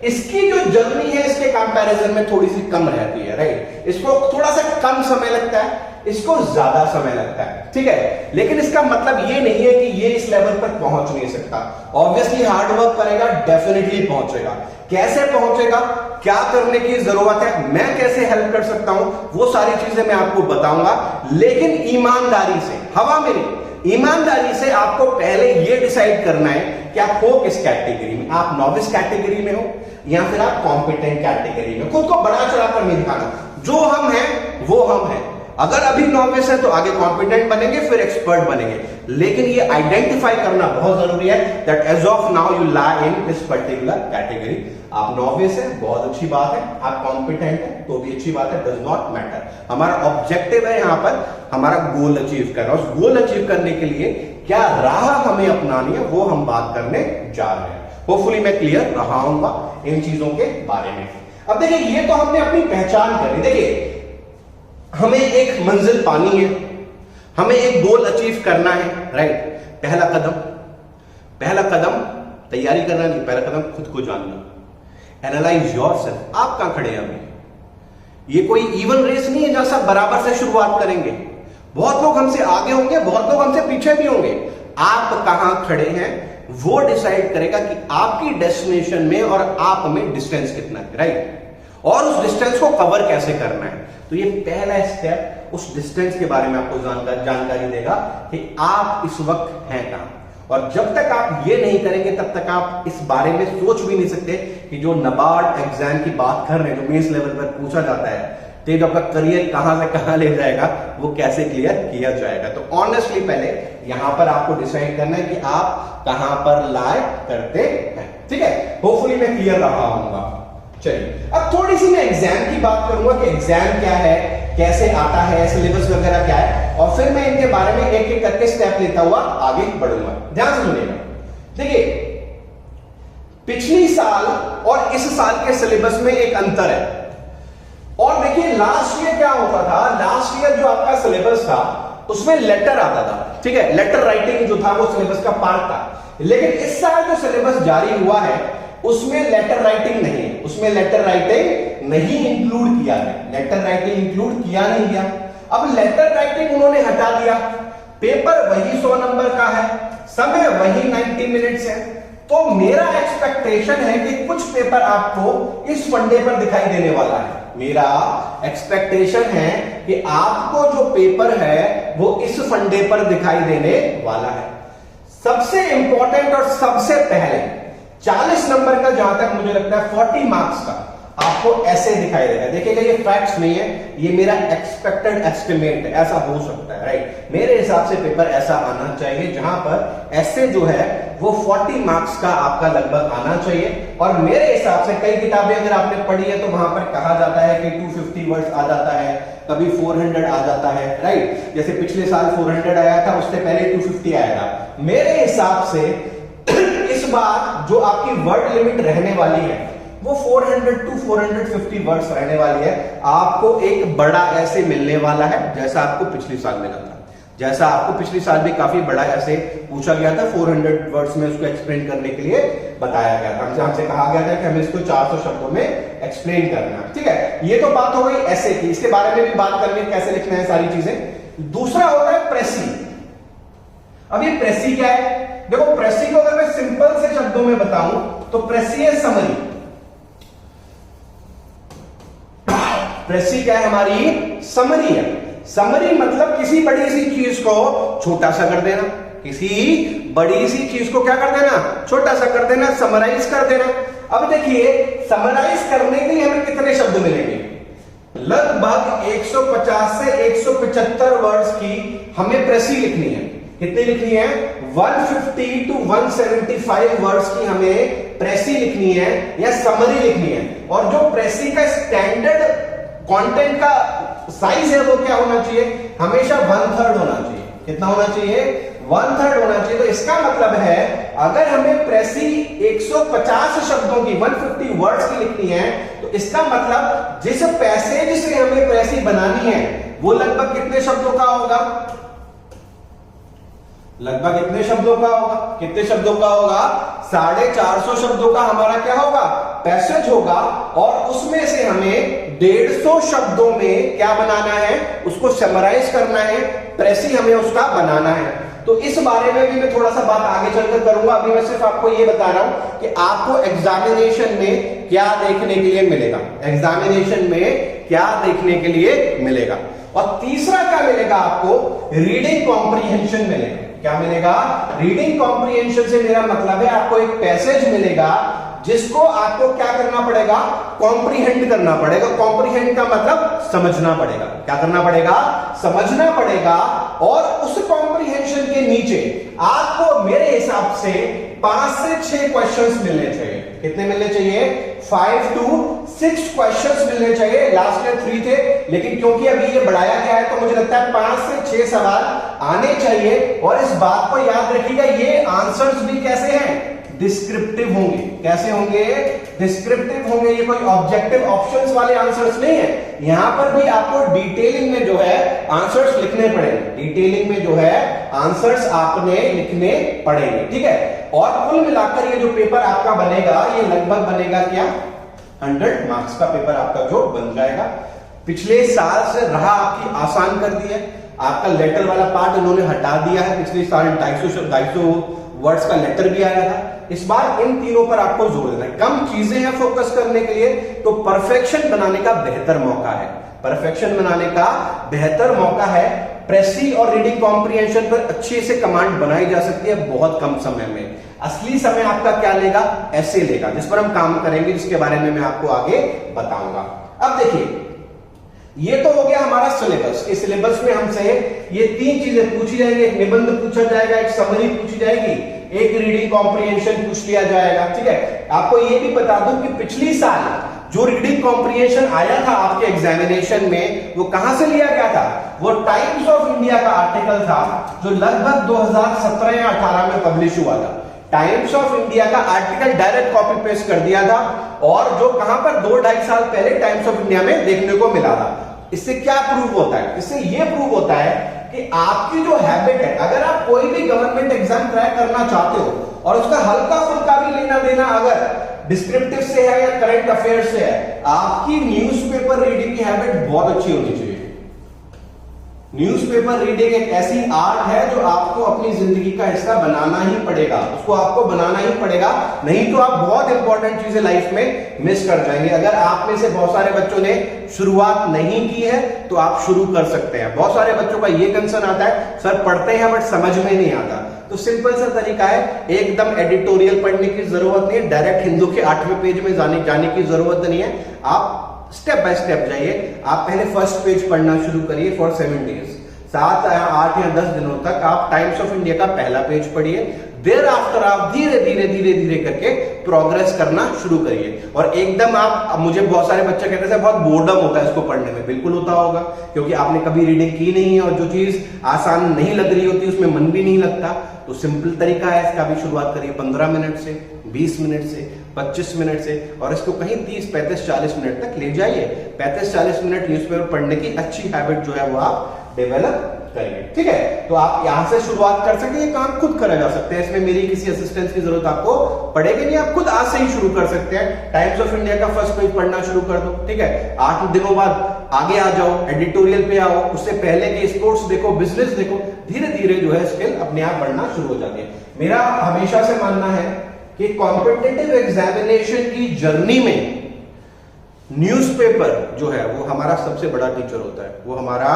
इसकी जो जर्नी है इसके कंपैरिजन में थोड़ी सी कम रहती है, राइट। इसको थोड़ा सा कम समय लगता है, इसको ज्यादा समय लगता है, ठीक है। लेकिन इसका मतलब ये नहीं है कि ये इस लेवल पर पहुंच नहीं सकता। ऑब्वियसली हार्ड वर्क करेगा, डेफिनेटली पहुंचेगा। कैसे पहुंचेगा, क्या करने की जरूरत है, मैं कैसे हेल्प कर सकता हूं, वो सारी चीजें मैं आपको बताऊंगा, लेकिन ईमानदारी से, हवा मेरी ईमानदारी से आपको पहले ये डिसाइड करना है कि आप हो किस कैटेगरी में। आप नॉविस कैटेगरी में हो या फिर आप कॉम्पिटेंट कैटेगरी में। खुद को बड़ा चढ़ाकर नहीं दिखाना, जो हम हैं वो हम हैं। अगर अभी नॉविस है तो आगे कॉम्पिटेंट बनेंगे, फिर एक्सपर्ट बनेंगे, लेकिन ये आइडेंटिफाई करना बहुत जरूरी है that as of now you lie in this particular category. आप नॉविस है, बहुत अच्छी बात है, आप कॉम्पिटेंट है तो भी अच्छी बात है, डज नॉट मैटर। हमारा ऑब्जेक्टिव है यहाँ पर हमारा गोल अचीव करना। उस गोल अचीव करने के लिए क्या राह हमें अपनानी है वो हम बात करने जा रहे हैं। होपफुली मैं क्लियर रहा हूंगा इन चीजों के बारे में। अब देखिए ये तो हमने अपनी पहचान करी। देखिए हमें एक मंजिल पानी है, हमें एक गोल अचीव करना है, राइट। पहला कदम तैयारी करना नहीं, पहला कदम खुद को जानना। एनालाइज योरसेल्फ, आप कहां खड़े हैं अभी। ये कोई इवन रेस नहीं है जहां सब बराबर से शुरुआत करेंगे। बहुत लोग हमसे आगे होंगे, बहुत लोग हमसे पीछे भी होंगे। आप कहां खड़े हैं वो डिसाइड करेगा कि आपकी डेस्टिनेशन में और आप में डिस्टेंस कितना है, राइट। और उस डिस्टेंस को कवर कैसे करना है। तो ये पहला स्टेप उस डिस्टेंस के बारे में आपको जानकारी देगा कि आप इस वक्त हैं कहां। और जब तक आप ये नहीं करेंगे तब तक आप इस बारे में सोच भी नहीं सकते कि जो NABARD एग्जाम की बात कर रहे हैं, जो मेंस लेवल पर पूछा जाता है, तो ये जो आपका करियर कहां से कहां ले जाएगा, वो कैसे क्लियर किया जाएगा। तो ऑनेस्टली पहले यहां पर आपको डिसाइड करना है कि आप कहां पर लाए करते हैं, ठीक है। होपफुली मैं क्लियर रहा हूंगा। चलिए अब थोड़ी सी मैं एग्जाम की बात करूंगा कि एग्जाम क्या है, कैसे आता है, सिलेबस वगैरह क्या है, और फिर मैं इनके बारे में एक एक करके स्टेप लेता हुआ आगे बढ़ूंगा। ध्यान से सुनिएगा। देखिए, पिछली साल और इस साल के सिलेबस में एक अंतर है। और देखिए लास्ट ईयर क्या होता था, लास्ट ईयर जो आपका सिलेबस था उसमें लेटर आता था, ठीक है, लेटर राइटिंग जो था वो सिलेबस का पार्ट था। लेकिन इस साल जो सिलेबस जारी हुआ है उसमें लेटर राइटिंग नहीं है, उसमें लेटर राइटिंग नहीं इंक्लूड किया है, लेटर राइटिंग इंक्लूड किया नहीं गया। अब लेटर राइटिंग उन्होंने हटा दिया, पेपर वही 100 नंबर का है, समय वही 90 मिनट्स है। तो मेरा एक्सपेक्टेशन है कि कुछ पेपर आपको इस फंडे पर दिखाई देने वाला है। मेरा एक्सपेक्टेशन है कि आपको जो पेपर है वो इस फंडे पर दिखाई देने वाला है। सबसे इंपॉर्टेंट और सबसे पहले 40 नंबर का जहां तक मुझे लगता है 40 मार्क्स का आपको ऐसे दिखाई देगा। देखिएगा ये फैक्ट्स नहीं है, ये मेरा एक्सपेक्टेड एस्टिमेट है, ऐसा हो सकता है, राइट। मेरे हिसाब से पेपर ऐसा आना चाहिए जहां पर ऐसे जो है वो 40 मार्क्स का आपका लगभग आना चाहिए। और मेरे हिसाब से कई किताबें अगर आपने पढ़ी है तो वहां पर कहा जाता है कि 250 वर्ड्स आ जाता है, कभी 400 आ जाता है, राइट। जैसे पिछले साल 400 आया था, उससे पहले 250 आया था। मेरे हिसाब से इस बार जो आपकी वर्ड लिमिट रहने वाली है वो 400 to 450 वर्ड्स रहने वाली है। आपको एक बड़ा ऐसे मिलने वाला है जैसा आपको पिछले साल मिला था, जैसा आपको पिछले साल भी काफी बड़ा ऐसे पूछा गया था, 400 वर्ड्स में उसको एक्सप्लेन करने के लिए बताया गया था। हमसे कहा गया था कि हमें इसको 400 शब्दों में एक्सप्लेन करना है, ठीक है। ये तो बात हो गई ऐसे की, इसके बारे में भी बात करेंगे कैसे लिखना है सारी चीजें। दूसरा होता है प्रेसी। अब ये प्रेसी क्या है? देखो प्रेसी को अगर मैं सिंपल से शब्दों में बताऊं तो प्रेसी है समरी। प्रेसी क्या है? हमारी समरी है। समरी मतलब किसी बड़ी सी चीज को छोटा सा कर देना, किसी बड़ी सी चीज को क्या कर देना? छोटा सा कर देना, समराइज कर देना। अब देखिए समराइज करने के लिए हमें कितने शब्द मिलेंगे? लगभग 150 से 175 वर्ड्स की हमें प्रेसी लिखनी है। कितनी लिखनी है? 150 to 175 वर्ड्स की हमें प्रेसी लिखनी है या समरी लिखनी है। और जो प्रेसी का स्टैंडर्ड कंटेंट का साइज है वो क्या होना चाहिए? हमेशा 1/3 होना चाहिए। कितना होना चाहिए? 1/3 होना चाहिए। तो इसका मतलब है अगर हमें प्रेसी 150 शब्दों की 150 वर्ड्स की लिखनी है तो इसका मतलब जिस पैसेज से हमें प्रेसी बनानी है वो लगभग कितने शब्दों का होगा? लगभग कितने शब्दों का होगा? कितने शब्दों का होगा? 450 शब्दों का हमारा क्या होगा? पैसेज होगा। और उसमें से हमें 150 शब्दों में क्या बनाना है? उसको समराइज करना है, प्रेसी हमें उसका बनाना है। तो इस बारे में भी मैं थोड़ा सा बात आगे चलकर करूंगा। अभी मैं सिर्फ आपको ये बता रहा हूं कि आपको एग्जामिनेशन में क्या देखने के लिए मिलेगा, एग्जामिनेशन में क्या देखने के लिए मिलेगा। और तीसरा क्या मिलेगा आपको? रीडिंग कॉम्प्रीहेंशन मिलेगा। क्या मिलेगा? रीडिंग कॉम्प्रीहेंशन से मेरा मतलब है आपको एक पैसेज मिलेगा जिसको आपको क्या करना पड़ेगा? कॉम्प्रीहेंड करना पड़ेगा। कॉम्प्रीहेंड का मतलब समझना पड़ेगा। क्या करना पड़ेगा? समझना पड़ेगा। और उस कॉम्प्रीहेंशन के नीचे आपको मेरे हिसाब से 5 से 6 क्वेश्चंस मिलने चाहिए। कितने मिलने चाहिए? 5 to 6 क्वेश्चंस मिलने चाहिए। लास्ट में 3 थे, लेकिन क्योंकि अभी ये बढ़ाया गया है तो मुझे लगता है 5 से 6 सवाल आने चाहिए। और इस बात को याद रखिएगा, ये आंसर्स भी कैसे हैं? डिस्क्रिप्टिव होंगे। कैसे होंगे? डिस्क्रिप्टिव होंगे। ये कोई ऑब्जेक्टिव ऑप्शंस वाले आंसर्स नहीं है। यहां पर भी आपको डिटेलिंग में जो है आंसर्स लिखने पड़ेंगे। डिटेलिंग में जो है आंसर्स आपने लिखने पड़ेंगे, ठीक है। और कुल मिलाकर ये जो पेपर आपका बनेगा ये लगभग बनेगा क्या? 100 मार्क्स का पेपर आपका जो बन जाएगा। पिछले साल से रहा आपकी आसान कर दी है। आपका लेटर वाला पार्ट इन्होंने हटा दिया है। पिछले साल 250 वर्ड्स का लेटर भी आया था। इस बार इन तीनों पर आपको जोर देना है। कम चीजें हैं फोकस करने के लिए, तो परफेक्शन बनाने का बेहतर मौका है। परफेक्शन बनाने का बेहतर मौका है। प्रेसी और रीडिंग कॉम्प्रीहेंशन पर अच्छे से कमांड बनाई जा सकती है बहुत कम समय में। असली समय आपका क्या लेगा? ऐसे लेगा, जिस पर हम काम करेंगे, जिसके बारे में मैं आपको आगे बताऊंगा। अब देखिए ये तो हो गया हमारा सिलेबस। इस सिलेबस में हमसे ये 3 चीजें पूछी जाएंगी, एक निबंध पूछा जाएगा, एक समरी पूछी जाएगी, एक रीडिंग कॉम्प्रिहेंशन पूछ लिया जाएगा। ठीक है, आपको ये भी बता दूं कि पिछली साल जो रीडिंग कॉम्प्रिहेंशन आया था आपके एग्जामिनेशन में, वो कहां से लिया गया था? वो टाइम्स ऑफ इंडिया का आर्टिकल था जो लगभग 2017 या 18 में पब्लिश हुआ था। टाइम्स ऑफ इंडिया का आर्टिकल डायरेक्ट कॉपी पेस्ट कर दिया था और जो कहां पर 2-2.5 साल पहले टाइम्स ऑफ इंडिया में देखने को मिला था। इससे क्या प्रूव होता है? इससे यह प्रूव होता है कि आपकी जो हैबिट है, अगर आप कोई भी गवर्नमेंट एग्जाम क्रैक करना चाहते हो और उसका हल्का फुल्का भी लेना देना अगर डिस्क्रिप्टिव से है या करंट अफेयर से है, आपकी न्यूज़पेपर रीडिंग की हैबिट बहुत अच्छी होनी चाहिए। न्यूज़पेपर रीडिंग एक ऐसी आर्ट है जो आपको अपनी जिंदगी का हिस्सा बनाना ही पड़ेगा, उसको आपको बनाना ही पड़ेगा, नहीं तो आप बहुत इंपॉर्टेंट चीजें लाइफ में मिस कर जाएंगे। अगर आप में से बहुत सारे बच्चों ने शुरुआत नहीं की है तो आप शुरू कर सकते हैं। बहुत सारे बच्चों का ये कंसर्न आता है, सर पढ़ते हैं बट समझ में नहीं आता। तो सिंपल सा तरीका है, एकदम एडिटोरियल पढ़ने की जरूरत नहीं है, डायरेक्ट हिंदू के 8वें पेज में जाने की जरूरत नहीं है। आप स्टेप बाय स्टेप जाइए। आप पहले फर्स्ट पेज पढ़ना शुरू करिए फॉर 7 डेज, 7 या 8 या 10 दिनों तक आप टाइम्स ऑफ इंडिया का पहला पेज पढ़िए। देर आफ्टर आप धीरे धीरे करके प्रोग्रेस करना शुरू करिए। और एकदम आप, मुझे बहुत सारे बच्चे कहते हैं बहुत बोर्डम होता है इसको पढ़ने में, बिल्कुल होता होगा क्योंकि आपने कभी रीडिंग की नहीं है और जो चीज आसान नहीं लग रही होती उसमें मन भी नहीं लगता। तो सिंपल तरीका है, इसका भी शुरुआत करिए 15 मिनट से, 20 मिनट से, 25 मिनट से, और इसको कहीं 30, 35, 40 मिनट तक ले जाइए। 35-40 मिनट न्यूज़पेपर पढ़ने की अच्छी हैबिट जो है वो आप डेवलप करिए। ठीक है, तो आप यहां से शुरुआत कर सकते हैं, ये काम खुद करा जा सकते हैं, इसमें मेरी किसी असिस्टेंस की जरूरत आपको पड़ेगी नहीं, आप खुद आज से ही शुरू कर सकते हैं। टाइम्स ऑफ इंडिया का फर्स्ट पेज पढ़ना शुरू कर दो। ठीक है, 8 दिनों बाद आगे आ जाओ, एडिटोरियल पे आओ, उससे पहले के स्पोर्ट्स देखो, बिजनेस देखो, धीरे धीरे जो है स्किल अपने आप बढ़ना शुरू हो जाती है। मेरा हमेशा से मानना है कि कॉम्पिटिटिव एग्जामिनेशन की जर्नी में न्यूज़पेपर जो है वो हमारा सबसे बड़ा टीचर होता है, वो हमारा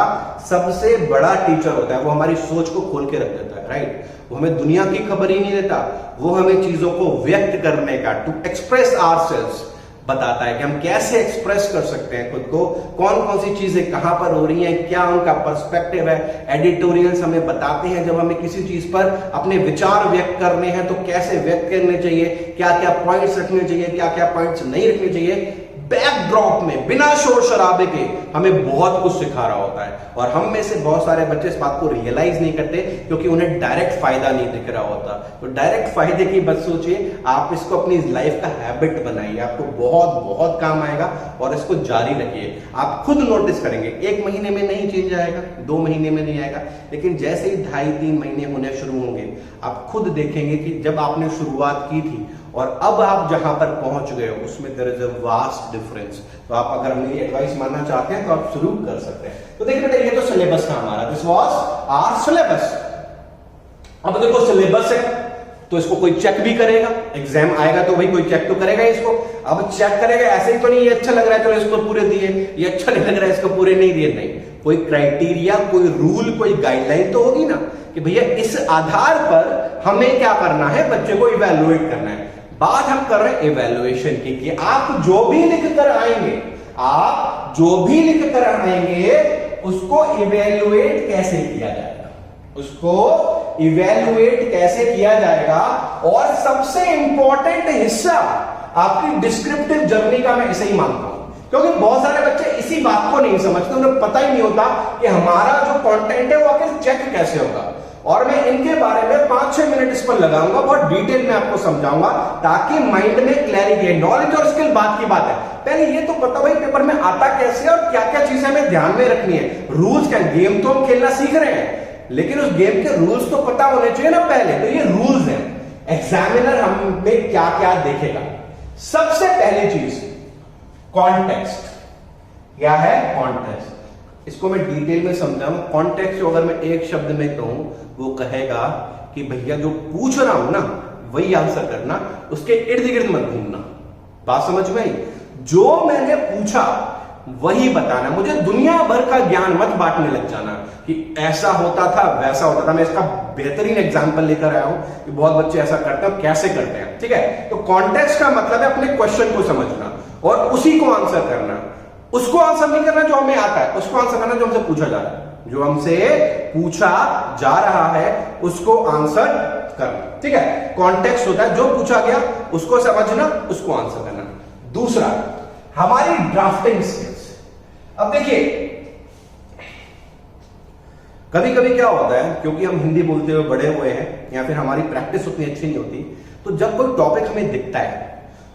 सबसे बड़ा टीचर होता है। वो हमारी सोच को खोल के रख देता है, राइट। वो हमें दुनिया की खबर ही नहीं देता, वो हमें चीजों को व्यक्त करने का, टू एक्सप्रेस आवरसेल्व्स बताता है कि हम कैसे एक्सप्रेस कर सकते हैं खुद को, कौन कौन सी चीजें कहां पर हो रही हैं, क्या उनका पर्सपेक्टिव है। एडिटोरियल्स हमें बताते हैं जब हमें किसी चीज पर अपने विचार व्यक्त करने हैं तो कैसे व्यक्त करने चाहिए, क्या क्या पॉइंट्स रखने चाहिए, क्या क्या पॉइंट्स नहीं रखने चाहिए। बैकड्रॉप में बिना शोर शराबे के हमें बहुत कुछ सिखा रहा होता है और हम में से बहुत सारे बच्चे इस बात को रियलाइज नहीं करते क्योंकि उन्हें डायरेक्ट फायदा नहीं दिख रहा होता। तो डायरेक्ट फायदे की बात सोचिए, आप इसको अपनी लाइफ का हैबिट बनाइए, आपको बहुत बहुत काम आएगा और इसको जारी रखिए। आप खुद नोटिस करेंगे, 1 महीने में नहीं चेंज आएगा, 2 महीने में नहीं आएगा, लेकिन जैसे ही 2.5-3 महीने होने शुरू होंगे आप खुद देखेंगे कि जब आपने शुरुआत की थी और अब आप जहां पर पहुंच गए हो उसमें there is a vast difference. तो आप अगर मेरी एडवाइस मानना चाहते हैं तो आप शुरू कर सकते हैं। तो देखिए बेटा, ये तो सिलेबस था हमारा, दिस वाज आवर सिलेबस। अब देखो सिलेबस है तो इसको कोई चेक भी करेगा, एग्जाम आएगा तो भाई कोई चेक तो करेगा इसको। अब चेक करेगा ऐसे ही तो नहीं, ये अच्छा लग रहा है तो इसको पूरे दिए, ये अच्छा नहीं लग रहा है इसको पूरे नहीं दिए, नहीं। कोई क्राइटेरिया, कोई रूल, कोई गाइडलाइन तो होगी ना कि भैया इस आधार पर हमें क्या करना है, बच्चे को इवेलुएट करना है। बात हम कर रहे हैं इवैल्यूएशन की कि आप जो भी लिख कर आएंगे, आप जो भी लिख कर आएंगे उसको इवैल्यूएट कैसे किया जाएगा, उसको इवैल्यूएट कैसे किया जाएगा। और सबसे इंपॉर्टेंट हिस्सा आपकी डिस्क्रिप्टिव जर्नी का मैं इसे ही मानता हूं, क्योंकि बहुत सारे बच्चे इसी बात को नहीं समझते, उन्हें पता ही नहीं होता कि हमारा जो कंटेंट है वो आखिर चेक कैसे होगा। और मैं इनके बारे में 5-6 मिनट इस पर लगाऊंगा, बहुत डिटेल में आपको समझाऊंगा ताकि माइंड में क्लैरिटी है। नॉलेज और स्किल बात की बात है, पहले ये तो पता भाई पेपर में आता कैसे और क्या क्या चीजें हमें ध्यान में रखनी है। रूल्स क्या, गेम तो हम खेलना सीख रहे हैं लेकिन उस गेम के रूल्स तो पता होने चाहिए ना पहले। तो ये रूल्स हैं, एग्जामिनर हम पे क्या क्या देखेगा। सबसे पहली चीज कॉन्टेक्स्ट। क्या है कॉन्टेक्स्ट? इसको मैं डिटेल में समझाऊं। कॉन्टेक्स्ट अगर मैं एक शब्द में कहूं, वो कहेगा कि भैया जो पूछ रहा हूं ना वही आंसर करना, उसके इर्द गिर्द मत घूमना। बात समझ में आई? जो मैंने पूछा वही बताना, मुझे दुनिया भर का ज्ञान मत बांटने लग जाना कि ऐसा होता था वैसा होता था। मैं इसका बेहतरीन एग्जांपल लेकर आया हूं कि बहुत बच्चे ऐसा करते हैं, कैसे करते हैं। ठीक है, तो कॉन्टेक्स्ट का मतलब है अपने क्वेश्चन को समझना और उसी को आंसर करना। उसको आंसर नहीं करना जो हमें आता है, उसको आंसर करना जो हमसे पूछा जा रहा है। जो हमसे पूछा जा रहा है उसको आंसर करना, ठीक है। कॉन्टेक्स्ट होता है जो पूछा गया उसको समझना, उसको आंसर करना। दूसरा, हमारी ड्राफ्टिंग स्किल्स। अब देखिए, कभी कभी क्या होता है, क्योंकि हम हिंदी बोलते हुए बड़े हुए हैं या फिर हमारी प्रैक्टिस उतनी अच्छी नहीं होती, तो जब कोई टॉपिक हमें दिखता है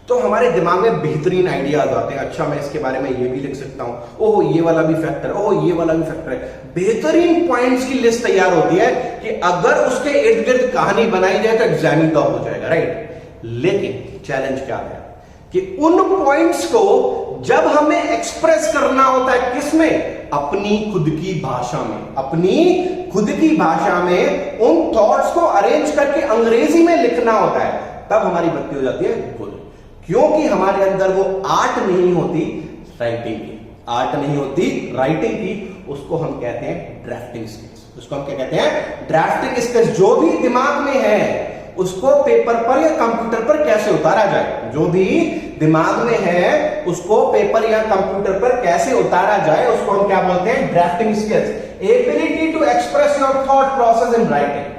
तो हमारे दिमाग में बेहतरीन आइडियाज आते हैं। अच्छा, मैं इसके बारे में ये भी लिख सकता हूं, ओहो ये वाला भी फैक्टर, ओहो ये वाला भी फैक्टर है। बेहतरीन पॉइंट्स की लिस्ट तैयार होती है कि अगर उसके इर्द गिर्द कहानी बनाई जाए तो एग्जाम ही टॉप हो जाएगा, राइट। लेकिन चैलेंज क्या है कि उन पॉइंट्स को जब हमें एक्सप्रेस करना होता है, किसमें? अपनी खुद की भाषा में। अपनी खुद की भाषा में उन थॉट्स को अरेंज करके अंग्रेजी में लिखना होता है, तब हमारी बत्ती हो जाती है गुल। क्योंकि हमारे अंदर वो आर्ट नहीं होती राइटिंग की, आर्ट नहीं होती राइटिंग की, उसको हम कहते हैं ड्राफ्टिंग स्किल्स। उसको हम क्या कहते हैं? Drafting skills. जो भी दिमाग में है उसको पेपर पर या कंप्यूटर पर कैसे उतारा जाए, जो भी दिमाग में है उसको पेपर या कंप्यूटर पर कैसे उतारा जाए, उसको हम क्या बोलते हैं? Drafting skills. Ability to express your thought process in writing.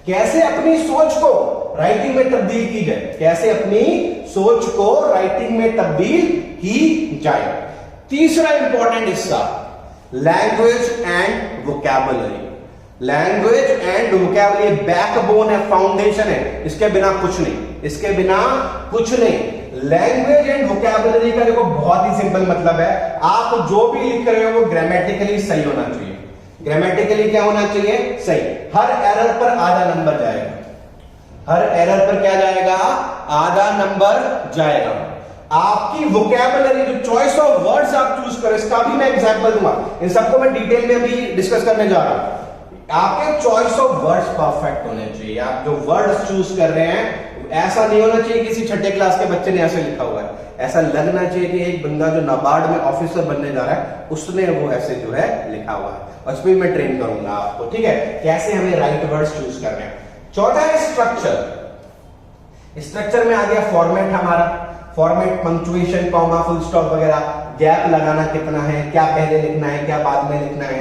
कैसे अपनी सोच को राइटिंग में तब्दील की जाए, कैसे अपनी सोच को राइटिंग में तब्दील की जाए। तीसरा इंपॉर्टेंट हिस्सा, language and vocabulary. Language and vocabulary backbone है, फाउंडेशन है, इसके बिना कुछ नहीं, इसके बिना कुछ नहीं। लैंग्वेज एंड वोकैबुलरी का देखो बहुत ही सिंपल मतलब है, आप जो भी लिख रहे हो वो ग्रामेटिकली सही होना चाहिए। ग्रामेटिकली क्या होना चाहिए? सही। हर एरर पर आधा नंबर जाएगा, हर एरर पर क्या जाएगा? आधा नंबर जाएगा। आपकी वोकैबुलरी, जो चॉइस ऑफ वर्ड्स आप चूज करें, इसका भी मैं एग्जांपल दूंगा, इन सबको मैं डिटेल में भी डिस्कस करने जा रहा हूं। आपके चॉइस ऑफ वर्ड्स परफेक्ट होने चाहिए। आप जो वर्ड्स चूज कर रहे हैं ऐसा नहीं होना चाहिए किसी छठे क्लास के बच्चे ने ऐसे लिखा हुआ है। ऐसा लगना चाहिए कि एक बंदा जो नाबार्ड में ऑफिसर बनने जा रहा है उसने वो ऐसे जो है लिखा हुआ है। और इसमें मैं ट्रेन करूंगा आपको, ठीक है, कैसे हमें राइट वर्ड्स चूज करने हैं। चौथा है स्ट्रक्चर। स्ट्रक्चर में आ गया फॉर्मेट हमारा, format, punctuation, comma, full stop वगैरह, गैप लगाना कितना है, क्या पहले लिखना है, क्या बाद में लिखना है।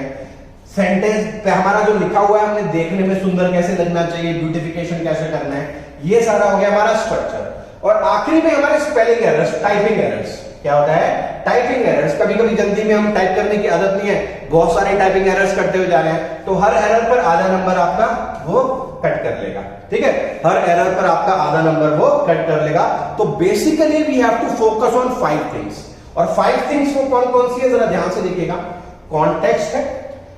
सेंटेंस पे हमारा जो लिखा हुआ है हमने देखने में सुंदर कैसे लगना चाहिए, ब्यूटिफिकेशन कैसे करना है, ये सारा हो गया हमारा स्ट्रक्चर। और आखिरी में हमारे स्पेलिंग एरर्स, टाइपिंग एरर्स। क्या होता है? Typing errors. कभी कभी जल्दी में हम टाइप करने की आदत नहीं है, बहुत सारे टाइपिंग एरर्स करते हुए जा रहे हैं, तो हर एरर पर आधा नंबर आपका वो कट कर लेगा, ठीक है। हर एरर पर आपका आधा नंबर वो कट कर लेगा। तो basically we have to focus on 5 things. और 5 थिंग्स वो कौन कौन सी है जरा ध्यान से देखिएगा। कॉन्टेक्स्ट है,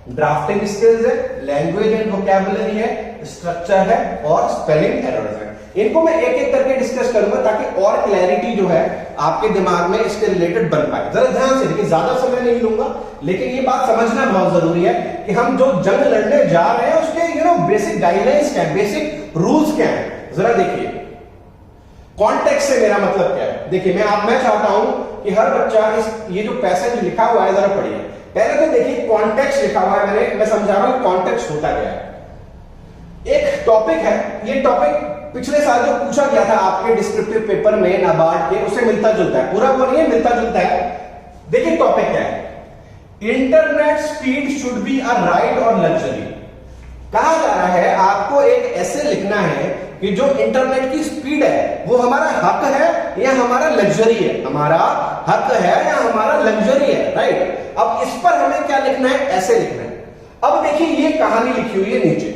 ड्राफ्टिंग स्किल्स है, लैंग्वेज एंड वोकैबुलरी है, स्ट्रक्चर है और स्पेलिंग एरर्स है। इनको मैं एक एक करके डिस्कस करूंगा ताकि और क्लैरिटी जो है आपके दिमाग में इसके रिलेटेड बन पाए। जरा ध्यान से देखिए, ज्यादा समय नहीं लूंगा, लेकिन ये बात समझना बहुत जरूरी है कि हम जो जंग लड़ने जा रहे हैं उसके बेसिक गाइडलाइंस क्या है, बेसिक रूल्स क्या है। जरा देखिए, कॉन्टेक्स्ट से मेरा मतलब क्या है। देखिए, मैं चाहता हूं कि हर बच्चा ये जो पैसेज लिखा हुआ है जरा पढ़िए। पहले तो देखिए कॉन्टेक्स्ट लिखा हुआ है, मैं समझा रहा हूं कॉन्टेक्स्ट होता क्या है। एक टॉपिक है, ये टॉपिक पिछले साल जो पूछा गया था आपके डिस्क्रिप्टिव पेपर में नाबार्ड के, उससे मिलता जुलता है, पूरा वो नहीं है, मिलता जुलता है। देखिए टॉपिक क्या है, internet speed should be a right और लग्जरी। कहा जा रहा है आपको एक ऐसे लिखना है कि जो इंटरनेट की स्पीड है वो हमारा हक है या हमारा लग्जरी है, हमारा हक है या हमारा लग्जरी है, राइट। अब इस पर हमें क्या लिखना है? ऐसे लिखना है। अब देखिए ये कहानी लिखी हुई है नीचे,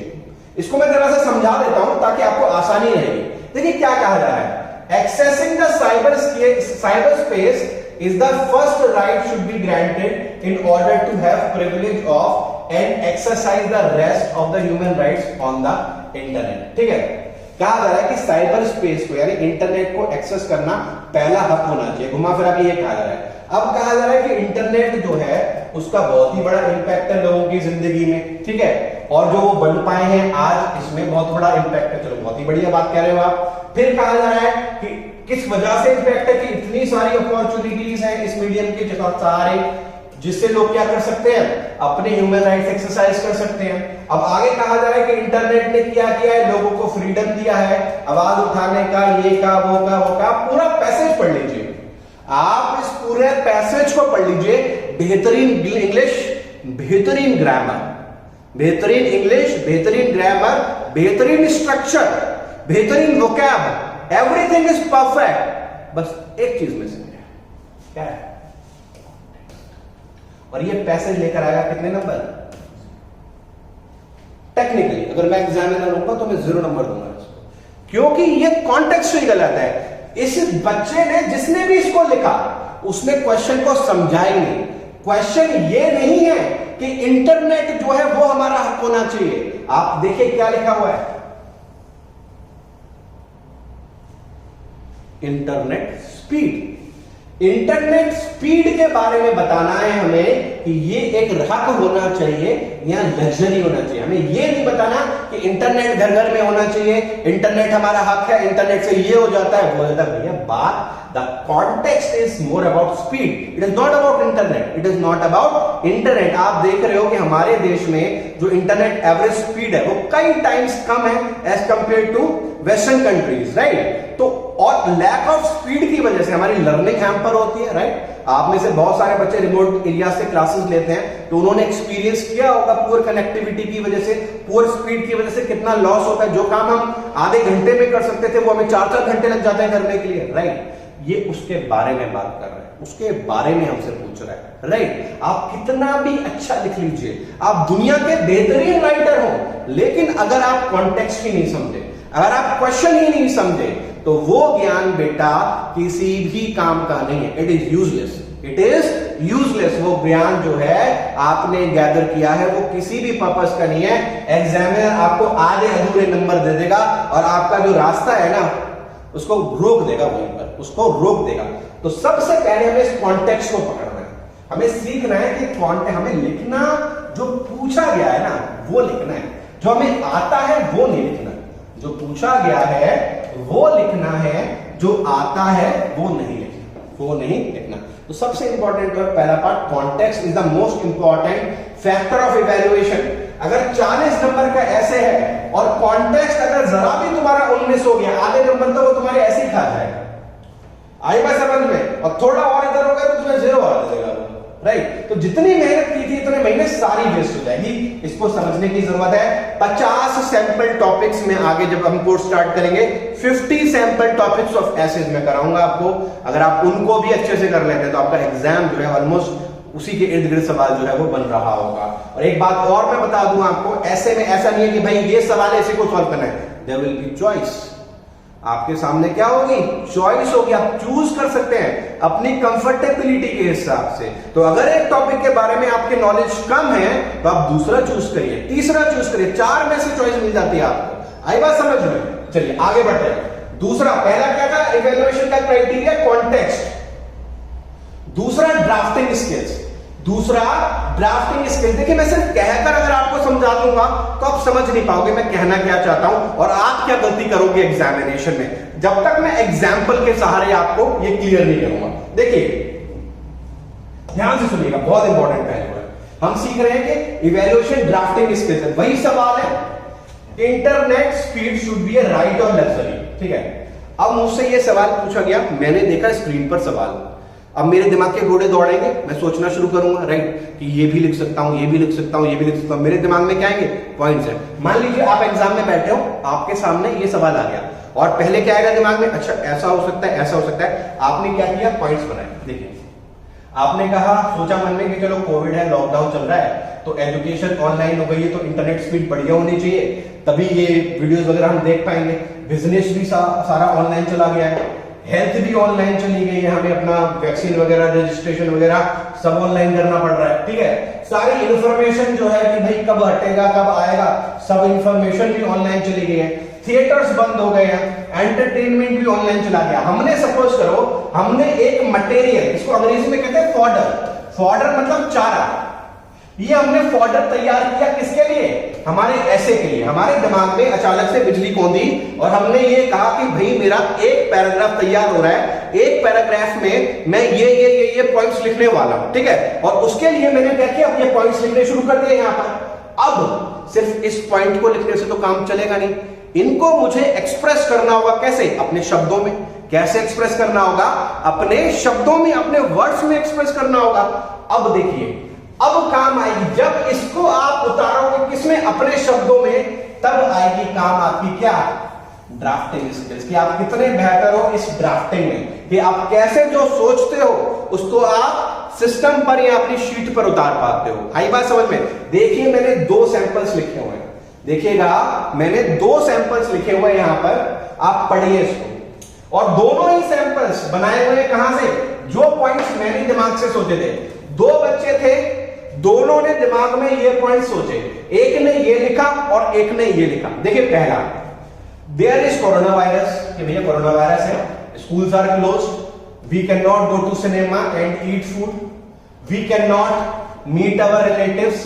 इसको मैं जरा सा समझा देता हूं ताकि आपको आसानी रहेगी। देखिए क्या कहा जा रहा है, accessing the cyber space is the first right should be granted in order to have privilege of and exercise the rest of the human rights on the internet। ठीक है, कहा जा रहा है कि साइबर स्पेस को यानी इंटरनेट को एक्सेस करना पहला हक होना चाहिए। घुमा फिरा के ये कहा जा रहा है। अब कहा जा रहा है कि इंटरनेट जो है उसका बहुत ही बड़ा इंपैक्ट है लोगों की जिंदगी में, ठीक है, और जो वो बन पाए हैं आज इसमें बहुत बड़ा इंपैक्ट है। चलो बहुत ही बढ़िया बात कह रहे हो आप। फिर कहा जा रहा है कि किस वजह से इंपैक्ट है कि इतनी सारी अपॉर्चुनिटीज हैं इस मीडियम के सारे, जिससे लोग क्या कर सकते हैं, अपने ह्यूमन राइट्स एक्सरसाइज कर सकते हैं। अब आगे कहा जा रहा है कि इंटरनेट ने क्या किया है, लोगों को फ्रीडम दिया है आवाज उठाने का, ये का वो का वो का। पूरा पैसेज पढ़ लीजिए। आप इस पूरे पैसेज को पढ़ लीजिए। बेहतरीन इंग्लिश, बेहतरीन ग्रामर, बेहतरीन इंग्लिश, बेहतरीन ग्रामर, बेहतरीन स्ट्रक्चर, बेहतरीन वोकैब, एवरीथिंग इज परफेक्ट। बस एक चीज में से क्या है, और ये पैसेज लेकर आएगा कितने नंबर? टेक्निकली अगर मैं एग्जामिनर होऊंगा तो मैं 0 नंबर दूंगा इसको, क्योंकि ये कॉन्टेक्स्ट ही गलत है। इस बच्चे ने, जिसने भी इसको लिखा, उसने क्वेश्चन को समझा ही नहीं। क्वेश्चन ये नहीं है कि इंटरनेट जो है वो हमारा हक होना चाहिए। आप देखिए क्या लिखा हुआ है, इंटरनेट स्पीड। इंटरनेट स्पीड के बारे में बताना है हमें कि ये एक हक होना चाहिए या लग्जरी होना चाहिए। हमें ये नहीं बताना कि इंटरनेट घर घर में होना चाहिए, इंटरनेट हमारा हक है, इंटरनेट से ये हो जाता है वो हो जाता है। भैया बात, the context is more about speed, it is not about internet, it is not about internet. आप देख रहे हो कि हमारे देश में जो इंटरनेट एवरेज स्पीड है वो कई टाइम्स कम है as compare to western countries, right. तो और लैक ऑफ स्पीड की वजह से हमारी लर्निंग हैम्पर होती है, राइट। आप में से बहुत सारे बच्चे रिमोट एरिया से क्लासेस लेते हैं, तो उन्होंने एक्सपीरियंस किया होगा पुअर कनेक्टिविटी की वजह से, पुअर स्पीड की वजह से कितना लॉस होता है। जो काम हम आधे घंटे में कर सकते थे वो हमें 4-4 घंटे लग जाते हैं करने के लिए, राइट। ये उसके बारे में बात कर रहे हैं, उसके बारे में हमसे पूछ रहा है, राइट। आप कितना भी अच्छा लिख लीजिए, आप दुनिया के बेहतरीन राइटर हो, लेकिन अगर आप कॉन्टेक्स्ट ही नहीं समझे, अगर आप क्वेश्चन ही नहीं समझे, तो वो ज्ञान बेटा किसी भी काम का नहीं है। It is useless, it is useless. वो ज्ञान जो है आपने गैदर किया है वो किसी भी पर्पस का नहीं है। एग्जामिनर आपको आधे अधूरे नंबर दे देगा और आपका जो रास्ता है ना उसको रोक देगा, वहीं पर उसको रोक देगा। तो सबसे पहले हमें इस कॉन्टेक्स्ट को पकड़ना है, हमें सीखना है कि हमें लिखना जो पूछा गया है ना वो लिखना है, जो हमें आता है वो नहीं लिखना। जो पूछा गया है वो लिखना है, जो आता है वो नहीं लिखना, वो नहीं लिखना। तो सबसे इंपॉर्टेंट पहला part, context is the most important factor of evaluation. अगर 40 नंबर का ऐसे है और कॉन्टेक्स्ट अगर जरा भी तुम्हारा 19 हो गया, आधे नंबर तो वो तुम्हारे ऐसे ही खा जाएगा, आई बात समझ में। और थोड़ा और इधर हो गया तो तुम्हें 0 आ जाएगा, राइट। तो जितनी मेहनत की थी इतने महीने सारी वेस्ट हो जाएगी। इसको समझने की जरूरत है। 50 सैंपल टॉपिक्स में आगे जब हम कोर्स स्टार्ट करेंगे 50 सैंपल टॉपिक्स ऑफ एसेज में कराऊंगा आपको। अगर आप उनको भी अच्छे से कर लेते हैं तो आपका एग्जाम जो है ऑलमोस्ट उसी के इर्द गिर्द सवाल जो है वो बन रहा होगा। और एक बात और मैं बता दूं आपको, ऐसे में ऐसा नहीं है कि भाई ये सवाल ऐसे को सॉल्व करना है, देयर विल बी चॉइस। आपके सामने क्या होगी, चॉइस होगी, आप चूज कर सकते हैं अपनी कंफर्टेबिलिटी के हिसाब से। तो अगर एक टॉपिक के बारे में आपके नॉलेज कम है तो आप दूसरा चूज करिए, तीसरा चूज करिए, 4 में से चॉइस मिल जाती है आपको। आई बात समझ में। चलिए आगे बढ़ते हैं। दूसरा, पहला क्या था, इवैल्यूएशन का क्राइटेरिया कॉन्टेक्स्ट। दूसरा ड्राफ्टिंग स्किल्स, दूसरा ड्राफ्टिंग स्किल। देखिए मैं सिर्फ कहकर अगर आपको समझा दूंगा तो आप समझ नहीं पाओगे मैं कहना क्या चाहता हूं और आप क्या गलती करोगे एग्जामिनेशन में, जब तक मैं एग्जाम्पल के सहारे आपको ये क्लियर नहीं करूंगा। देखिए ध्यान से सुनिएगा, बहुत इंपॉर्टेंट पहलू है। हम सीख रहे हैं कि इवैल्यूएशन ड्राफ्टिंग स्किल्स है। वही सवाल है, internet speed should B A right और लग्जरी, ठीक है। अब मुझसे ये सवाल पूछा गया, मैंने देखा स्क्रीन पर सवाल, अब मेरे दिमाग के घोड़े दौड़ेंगे, मैं सोचना शुरू करूंगा, राइट, कि ये भी लिख सकता हूं, ये भी लिख सकता हूं, ये भी लिख सकता हूं। मेरे दिमाग में क्या आएंगे, पॉइंट्स है। मान लीजिए आप एग्जाम में बैठे हो, आपके सामने ये सवाल आ गया और पहले क्या आएगा दिमाग में, अच्छा ऐसा हो सकता है, ऐसा हो सकता है। आपने क्या किया, पॉइंट्स बनाए। देखिए आपने कहा, सोचा मन में कि चलो कोविड है, लॉकडाउन चल रहा है, तो एजुकेशन ऑनलाइन हो गई है, तो इंटरनेट स्पीड बढ़िया होनी चाहिए, तभी ये वीडियोस वगैरह हम देख पाएंगे। बिजनेस भी सारा ऑनलाइन चला गया है, हेल्थ भी ऑनलाइन चली गई है, हमें अपना वैक्सीन वगैरह, रजिस्ट्रेशन वगैरह सब ऑनलाइन करना पड़ रहा है, ठीक है। सारी इंफॉर्मेशन जो है कि भाई कब हटेगा, कब आएगा, सब इंफॉर्मेशन भी ऑनलाइन चली गई है। थिएटर्स बंद हो गए हैं, एंटरटेनमेंट भी ऑनलाइन चला गया। हमने सपोज करो, हमने एक मटेरियल, इसको अंग्रेजी में कहते हैं फॉडर, फॉडर मतलब चारा, ये हमने फॉडर तैयार किया किसके लिए, हमारे ऐसे के लिए। हमारे दिमाग में अचानक से बिजली कौंधी और हमने ये कहा कि भाई मेरा एक पैराग्राफ तैयार हो रहा है, एक पैराग्राफ में मैं ये पॉइंट्स लिखने वाला हूं, ठीक है। और उसके लिए मैंने क्या किया, ये पॉइंट्स लिखने शुरू कर दिए यहां पर। अब सिर्फ इस पॉइंट को लिखने से तो काम चलेगा नहीं, इनको मुझे एक्सप्रेस करना होगा कैसे, अपने शब्दों में। कैसे एक्सप्रेस करना होगा? अपने शब्दों में, अपने वर्ड्स में एक्सप्रेस करना होगा। अब देखिए, अब काम आएगी जब इसको आप उतारोगे किसमें? अपने शब्दों में, तब आएगी काम आपकी क्या? Drafting skills. कि आप कितने बेहतर हो इस ड्राफ्टिंग में, कि आप कैसे जो सोचते हो उसको आप सिस्टम पर या अपनी शीट पर उतार पाते हो। आई बात समझ में? देखिए, मैंने 2 सैंपल्स लिखे हुए हैं। देखिएगा, मैंने 2 सैंपल्स लिखे हुए हैं यहां पर, आप पढ़िए इसको। और दोनों ही सैंपल्स बनाए हुए हैं कहां से? जो पॉइंट्स मैंने दिमाग से सोचे थे। 2 बच्चे थे, दोनों ने दिमाग में ये पॉइंट सोचे, एक ने ये लिखा और एक ने ये लिखा। देखिए, पहला, देयर इज कोरोना वायरस, कि भैया कोरोना वायरस है, schools are closed, we can not go to cinema and eat food, we can not meet our relatives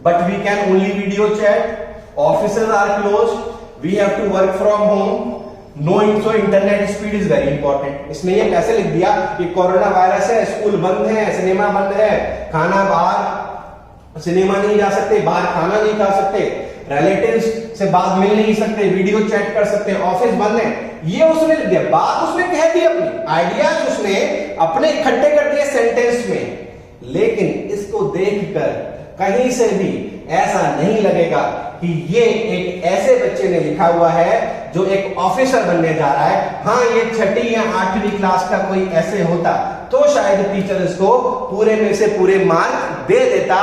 but we can only video chat, offices are closed, we have to work from home, no so internet speed is very important. इसने ये कैसे लिख दिया कि corona virus है, school बंद है, cinema बंद है, खाना बाहर, सिनेमा नहीं जा सकते, बाहर खाना नहीं खा सकते, रिलेटिव्स से बात मिल नहीं सकते, वीडियो चैट कर सकते, ऑफिस बंद है। ये उसने लिख दिया, बात उसने कह दी, अपनी आइडियाज उसने अपने इकट्ठे कर दिए सेंटेंस में। लेकिन इसको देखकर कहीं से भी ऐसा नहीं लगेगा कि ये एक ऐसे बच्चे ने लिखा हुआ है जो एक ऑफिसर बनने जा रहा है। हाँ, ये 6ठी या 8वीं क्लास का कोई ऐसे होता तो शायद टीचर इसको पूरे में से पूरे मार्क दे देता।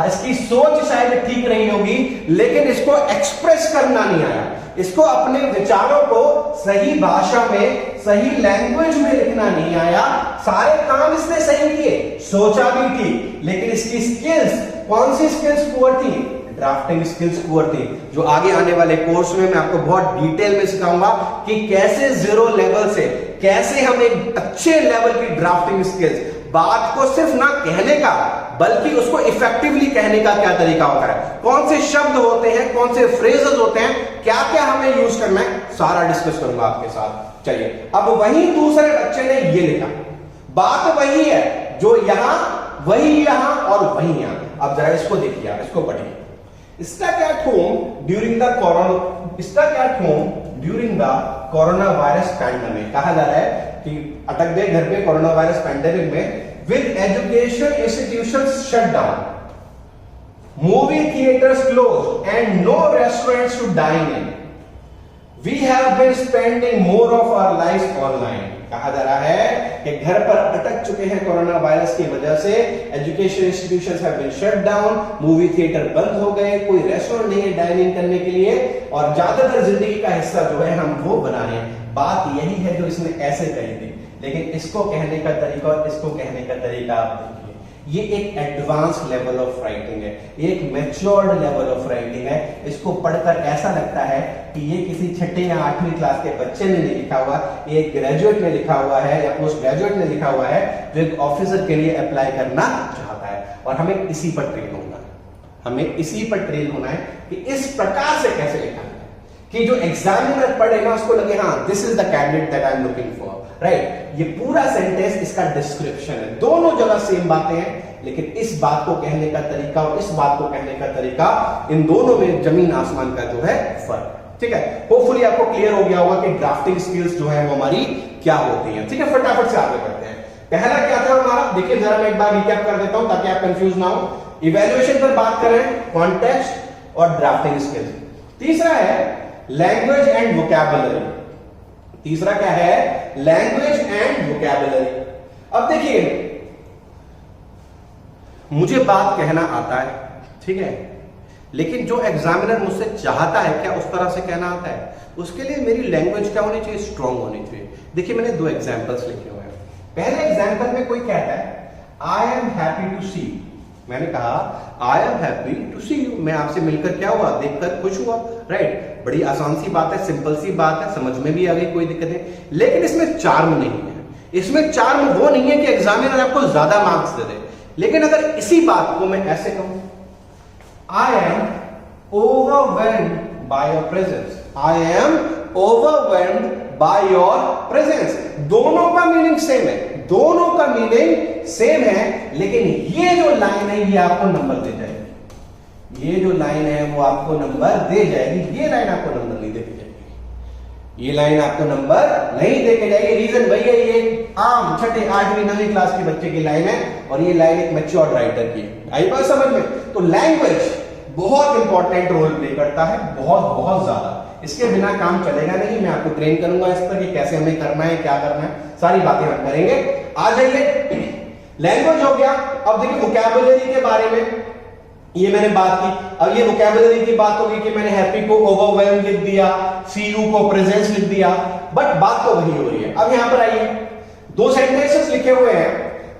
इसकी सोच शायद ठीक रही होगी, लेकिन इसको एक्सप्रेस करना नहीं आया, इसको अपने विचारों को सही भाषा में, सही लैंग्वेज में लिखना नहीं आया। सारे काम इसने सही किए, सोचा भी ठीक, लेकिन इसकी स्किल्स, कौन सी स्किल्स पुअर थी? ड्राफ्टिंग स्किल्स पुअर थी, जो आगे आने वाले कोर्स में मैं आपको बहुत डिटेल में सिखाऊंगा कि कैसे 0 लेवल से कैसे हम एक अच्छे लेवल की ड्राफ्टिंग स्किल्स, बात को सिर्फ ना कहने का बल्कि उसको इफेक्टिवली कहने का क्या तरीका होता है, कौन से शब्द होते हैं, कौन से फ्रेजेस होते हैं, क्या क्या हमें यूज करना है, सारा डिस्कस करूंगा आपके साथ। चलिए, अब वही दूसरे बच्चे ने ये लिखा, बात वही है जो यहां, वही यहां और वही यहां। अब जरा इसको देखिए, इसको पढ़िए। Stuck at home during the corona virus pandemic. कहा जा रहा है कि अटक गए घर पे कोरोना वायरस पैंडेमिक में, with education institutions shut down, movie theaters close and no restaurants to dine in, we have been spending more of our life online. कहा जा रहा है कि घर पर अटक चुके हैं कोरोना वायरस की वजह से, education institutions have been shut down, movie theater बंद हो गए, कोई रेस्टोरेंट नहीं है डाइनिंग करने के लिए, और ज्यादातर जिंदगी का हिस्सा जो है हम वो बना रहे हैं। बात यही है जो इसने ऐसे कही थी, लेकिन इसको कहने का तरीका और इसको कहने का तरीका आप देखिए, ये एक एडवांस लेवल ऑफ राइटिंग है, एक मैच्योर्ड लेवल ऑफ राइटिंग है। इसको पढ़कर ऐसा लगता है कि ये किसी 6ठी या 8वीं क्लास के बच्चे ने नहीं लिखा हुआ, ये एक ग्रेजुएट ने लिखा हुआ है या पोस्ट ग्रेजुएट ने लिखा हुआ है जो एक ऑफिसर के लिए अप्लाई करना चाहता है। और हमें इसी पर ट्रेन होना है, हमें इसी पर ट्रेन होना है कि इस प्रकार से कैसे लिखा है कि जो एग्जामिनर पढ़े ना उसको लगे हाँ this is the candidate that I am looking for, right. ये पूरा सेंटेंस इसका डिस्क्रिप्शन है, दोनों जगह सेम बातें हैं, लेकिन इस बात को कहने का तरीका और इस बात को कहने का तरीका, इन दोनों में जमीन आसमान का जो है फर्क। ठीक है, होपफुली आपको क्लियर हो गया होगा कि ड्राफ्टिंग स्किल्स जो है वो हमारी क्या होती हैं। ठीक है, फटाफट से आगे बढ़ते हैं। पहला क्या था हमारा, देखिए जरा मैं एक बार रिकैप कर देता हूं ताकि आप कंफ्यूज ना हो। इवैल्यूएशन पर बात करें, कॉन्टेक्स्ट और ड्राफ्टिंग स्किल्स। तीसरा है लैंग्वेज एंड वोकैबुलरी। तीसरा क्या है, लैंग्वेज एंड वोकैबुलरी। अब देखिए, मुझे बात कहना आता है, ठीक है, लेकिन जो एग्जामिनर मुझसे चाहता है क्या उस तरह से कहना आता है, उसके लिए मेरी लैंग्वेज क्या होनी चाहिए, स्ट्रांग होनी चाहिए। देखिए मैंने 2 एग्जांपल्स लिखे हुए हैं। पहले एग्जांपल में कोई कहता है I am happy to see, मैंने कहा I am happy to see you, मैं आपसे मिलकर क्या हुआ, देखकर खुश हुआ, राइट। बड़ी आसान सी बात है, सिंपल सी बात है, समझ में भी आ गई, कोई दिक्कत नहीं। लेकिन इसमें चार्म नहीं है, इसमें चार्म वो नहीं है कि एग्जामिनर आपको ज्यादा मार्क्स दे दे। लेकिन अगर इसी बात को मैं ऐसे कहूं, I am overwhelmed by your presence, I am overwhelmed by your presence, दोनों का मीनिंग सेम है, दोनों का मीनिंग सेम है, लेकिन ये जो लाइन है ये आपको नंबर दे जाएगी, ये जो लाइन है वो आपको नंबर दे जाएगी, ये लाइन आपको नंबर नहीं दे जाएगी। ये लाइन आपको नंबर नहीं देके जाएगी। रीजन वही है, ये आम छठे 8वीं 9वीं क्लास के बच्चे की लाइन है और ये लाइन एक मैच्योर्ड राइटर की है। आई बात समझ में? तो लैंग्वेज बहुत इंपॉर्टेंट रोल प्ले करता है, बहुत बहुत ज्यादा। इसके बिना काम चलेगा नहीं। मैं आपको ट्रेन करूंगा इस पर कि कैसे हमें करना है, क्या करना है, सारी बातें हम करेंगे। आ जाइए, लैंग्वेज हो गया। अब देखिए वोकैबुलरी के बारे में ये मैंने बात की। अब ये वोकैबुलरी की बात होगी कि मैंने हैप्पी को ओवरवेल्म लिख दिया, सी यू को प्रेजेंस लिख दिया, बट बात तो वही हो रही है। अब यहां पर आइए, दो सेंटेंसेस लिखे हुए हैं।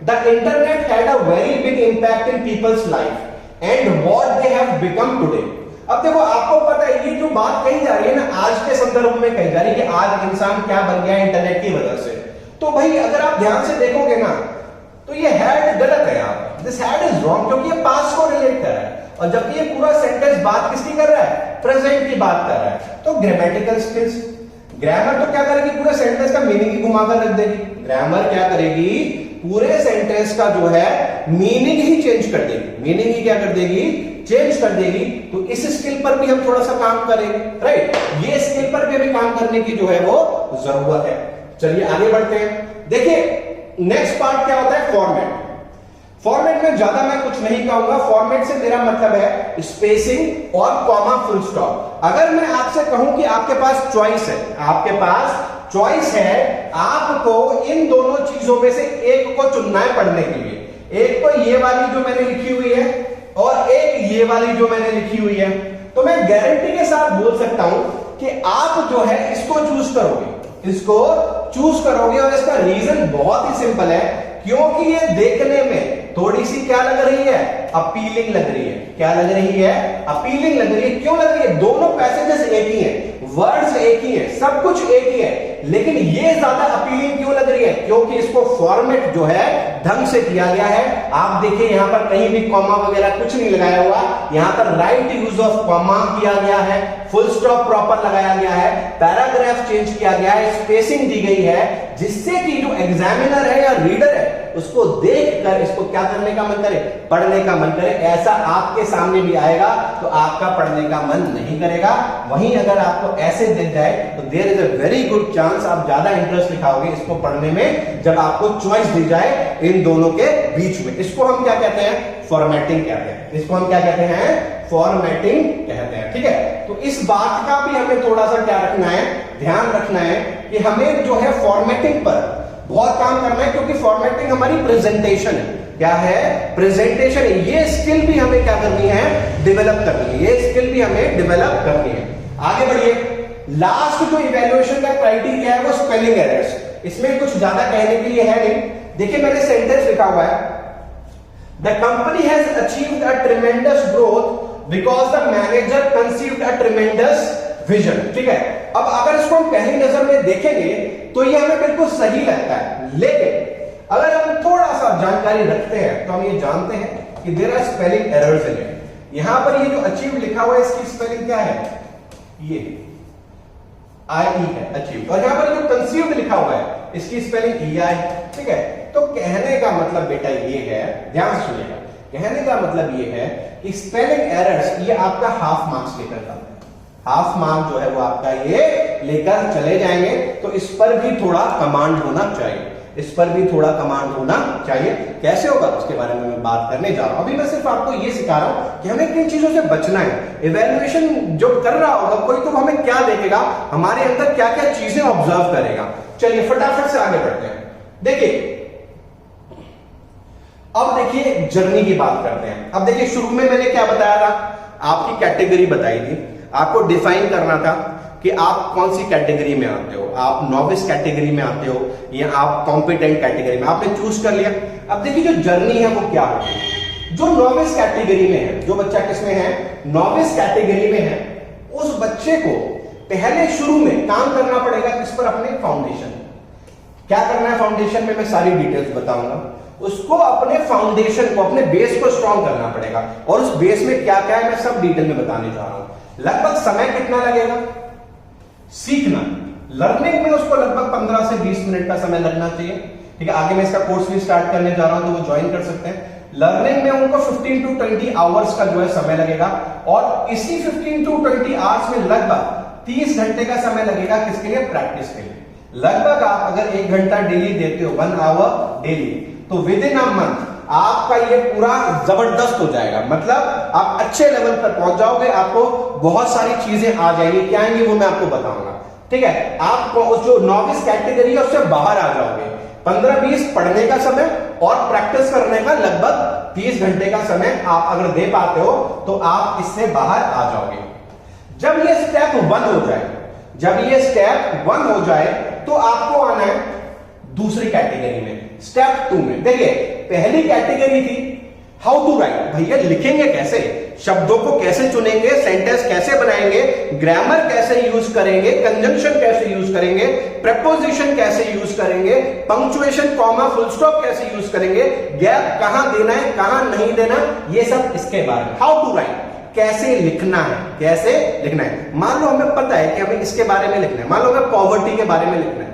The internet had a very big impact in people's life and what they have become today. अब देखो, आपको पता है ये जो बात कही जा रही है ना, आज के संदर्भ में कही जा रही है कि आज इंसान क्या बन गया इंटरनेट की वजह से। तो भाई अगर आप ध्यान से देखोगे ना, तो ये हैड गलत है यहाँ पर। दिस हैड इज रॉन्ग, क्योंकि ये पास्ट को रिलेट कर रहा है, और जबकि ये पूरा सेंटेंस बात किसकी कर रहा है? प्रेजेंट की बात कर रहा है। तो ग्रामेटिकल स्किल्स, ग्रामर तो क्या करेगी? पूरे सेंटेंस का मीनिंग ही घुमाकर रख देगी। ग्रामर क्या करेगी? पूरे सेंटेंस का जो है मीनिंग ही चेंज कर देगी। मीनिंग ही क्या कर देगी? चेंज कर देगी। तो इस स्किल पर भी हम थोड़ा सा काम करेंगे, राइट? ये स्किल पर भी हमें काम करने की जो है वो जरूरत है। चलिए आगे बढ़ते हैं। देखिए नेक्स्ट पार्ट क्या होता है? फॉर्मेट। फॉर्मेट में ज्यादा मैं कुछ नहीं कहूंगा। फॉर्मेट से मेरा मतलब है स्पेसिंग और कॉमा, फुल स्टॉप। अगर मैं आपसे कहूं कि आपके पास चॉइस है, आपके पास चॉइस है, आपको इन दोनों चीजों में से एक को चुनना है पढ़ने के लिए। एक तो ये वाली जो मैंने लिखी हुई है और एक ये वाली जो मैंने लिखी हुई है, तो मैं गारंटी के साथ बोल सकता हूं कि आप जो है इसको चूज करोगे, इसको चूज करोगे। और इसका रीजन बहुत ही सिंपल है, क्योंकि ये देखने में थोड़ी सी क्या लग रही है? अपीलिंग लग रही है। क्या लग रही है? अपीलिंग लग रही है। क्यों लग रही है? दोनों पैसेजेस एक ही हैं, वर्ड्स एक ही है, सब कुछ एक ही है, लेकिन ये ज्यादा अपीलिंग क्यों लग रही है? क्योंकि इसको फॉर्मेट जो है ढंग से किया गया है। आप देखिए यहां पर कहीं भी कॉमा वगैरह कुछ नहीं लगाया हुआ, यहां पर राइट यूज ऑफ कॉमा किया गया है, फुल स्टॉप प्रॉपर लगाया गया है, पैराग्राफ चेंज किया गया है, स्पेसिंग दी गई है, जिससे कि जो एग्जामिनर है या रीडर है उसको देखकर इसको क्या करने का मन करे? पढ़ने का मन करे। ऐसा आपके सामने भी आएगा तो आपका पढ़ने का मन नहीं करेगा। वहीं अगर आपको ऐसे दिख जाए तो there is a very good chance आप ज्यादा इंटरेस्ट दिखाओगे इसको पढ़ने में, जब आपको चॉइस दी जाए इन दोनों के बीच में। इसको हम क्या कहते हैं? फॉर्मेटिंग कहते हैं। इसको हम क्या कहते हैं? फॉर्मेटिंग कहते हैं। ठीक है, तो इस बात का भी हमें थोड़ा सा क्या रखना है? ध्यान रखना है कि हमें जो है फॉर्मेटिंग पर बहुत काम करना है, क्योंकि फॉर्मेटिंग हमारी प्रेजेंटेशन है। क्या है? प्रेजेंटेशन है। ये स्किल भी हमें क्या करनी है? डेवलप करनी है। ये स्किल भी हमें डेवलप करनी है। आगे बढ़िए। लास्ट जो इवैल्यूएशन का क्राइटेरिया है वो स्पेलिंग एरर्स। इसमें कुछ ज्यादा कहने के लिए है नहीं। देखिए मैंने सेंटेंस लिखा हुआ है, the company has achieved a ट्रेमेंडस growth because the manager conceived a ट्रेमेंडस vision. ठीक है, अब अगर इसको हम पहली नजर में देखेंगे तो ये हमें बिल्कुल सही लगता है, लेकिन अगर हम थोड़ा सा जानकारी रखते हैं तो हम ये जानते हैं कि there are spelling errors in it. यहां पर ये जो अचीव लिखा हुआ है इसकी स्पेलिंग क्या है? ये आई है, अचीव। और यहां पर जो कंसीव्ड लिखा हुआ है इसकी स्पेलिंग ई आई। ठीक है, तो कहने का मतलब बेटा ये है, ध्यान से सुनिएगा, कहने का मतलब ये है कि स्पेलिंग एरर्स ये आपका हाफ मार्क्स लेकर जाता है। हाफ मार्क जो है वो आपका ये लेकर चले जाएंगे। तो इस पर भी थोड़ा कमांड होना चाहिए, इस पर भी थोड़ा कमांड होना चाहिए। कैसे होगा उसके बारे में मैं बात करने जा रहा हूं। अभी मैं सिर्फ आपको ये सिखा रहा हूं कि हमें किन चीजों से बचना है। इवैल्यूएशन जो कर रहा होगा कोई, तो हमें क्या देखेगा? हमारे अंदर क्या क्या चीजें ऑब्जर्व करेगा। चलिए फटाफट से आगे बढ़ते हैं। देखिए अब देखिए जर्नी की बात करते हैं। अब देखिए शुरू में मैंने क्या बताया था? आपकी कैटेगरी बताई थी, आपको डिफाइन करना था कि आप कौन सी कैटेगरी में आते हो। आप नॉविस कैटेगरी में आते हो या आप कॉम्पिटेंट कैटेगरी में। आपने चूज कर लिया। अब देखिए जो जर्नी है वो क्या होगी? जो नॉविस कैटेगरी में है, जो बच्चा किसमें है? नॉविस कैटेगरी में है, उस बच्चे को पहले शुरू में काम करना पड़ेगा किस पर? अपने फाउंडेशन। क्या करना है फाउंडेशन में? मैं सारी डिटेल्स बताऊंगा। उसको अपने फाउंडेशन को, अपने बेस को स्ट्रॉन्ग करना पड़ेगा। और उस बेस में क्या क्या है मैं सब डिटेल में बताने जा रहा हूं। लगभग समय कितना लगेगा सीखना? लर्निंग में उसको लगभग 15 से 20 मिनट का समय लगना चाहिए। ठीक है, आगे मैं इसका कोर्स भी स्टार्ट करने जा रहा हूं तो वो ज्वाइन कर सकते हैं। लर्निंग में उनको 15 टू 20 आवर्स का जो है समय लगेगा। और इसी 15 टू 20 आवर्स में लगभग 30 घंटे का समय लगेगा किसके लिए? प्रैक्टिस के लिए। लगभग आप अगर 1 घंटा डेली देते हो, 1 आवर डेली, तो विद इन अ मंथ आपका ये पूरा जबरदस्त हो जाएगा। मतलब आप अच्छे लेवल पर पहुंच जाओगे, आपको बहुत सारी चीजें आ जाएंगी। क्या आएंगी वो मैं आपको बताऊंगा, ठीक है। आप जो नॉविस कैटेगरी है उससे बाहर आ जाओगे। 15-20 पढ़ने का समय और प्रैक्टिस करने का लगभग 30 घंटे का समय आप अगर दे पाते हो तो आप इससे बाहर आ जाओगे। जब ये स्टेप 1 हो जाए, जब ये स्टेप 1 हो जाए तो आपको आना है दूसरी कैटेगरी में, स्टेप 2 में। देखिए पहली कैटेगरी थी हाउ टू राइट, भैया लिखेंगे कैसे, शब्दों को कैसे चुनेंगे, सेंटेंस कैसे बनाएंगे, ग्रामर कैसे यूज करेंगे, कंजंक्शन कैसे यूज करेंगे, प्रेपोजिशन कैसे यूज करेंगे, पंक्चुएशन, कॉमा, फुल स्टॉप कैसे यूज करेंगे, गैप कहां देना है कहां नहीं देना, ये सब इसके बारे में। हाउ टू राइट, कैसे लिखना है, कैसे लिखना है। मान लो हमें पता है कि हमें इसके बारे में लिखना है, मान लो हमें पॉवर्टी के बारे में लिखना है,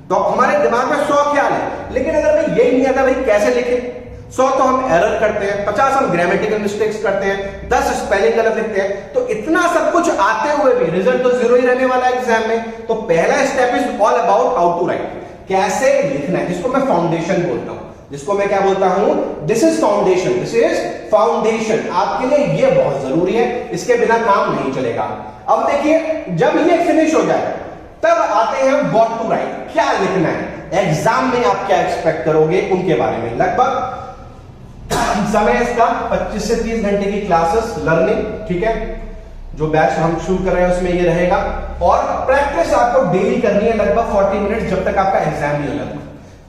तो हमारे दिमाग में 100 ख्याल है, लेकिन अगर हमें यही नहीं आता भाई कैसे लिखें, 100 तो हम एरर करते हैं, 50 हम ग्रामेटिकल मिस्टेक्स करते हैं, 10 स्पेलिंग गलत लिखते हैं, तो इतना सब कुछ आते हुए भी रिजल्ट तो 0 ही रहने वाला है एग्जाम में। तो पहला step is all about how to write, कैसे लिखना है, जिसको मैं फाउंडेशन बोलता हूं, जिसको मैं क्या बोलता हूं, this is foundation, this is foundation. आपके लिए ये बहुत जरूरी है, इसके बिना काम नहीं चलेगा। अब देखिए जब ये फिनिश हो जाए तब आते हैं व्हाट टू राइट, क्या लिखना है, एग्जाम में आप क्या एक्सपेक्ट करोगे उनके बारे में। लगभग समय इसका 25 से 30 घंटे की क्लासेस लर्निंग, ठीक है, जो बैच हम शुरू कर रहे हैं उसमें ये रहेगा, और प्रैक्टिस आपको डेली करनी है लगभग 40 मिनट, जब तक आपका एग्जाम नहीं हो जाता।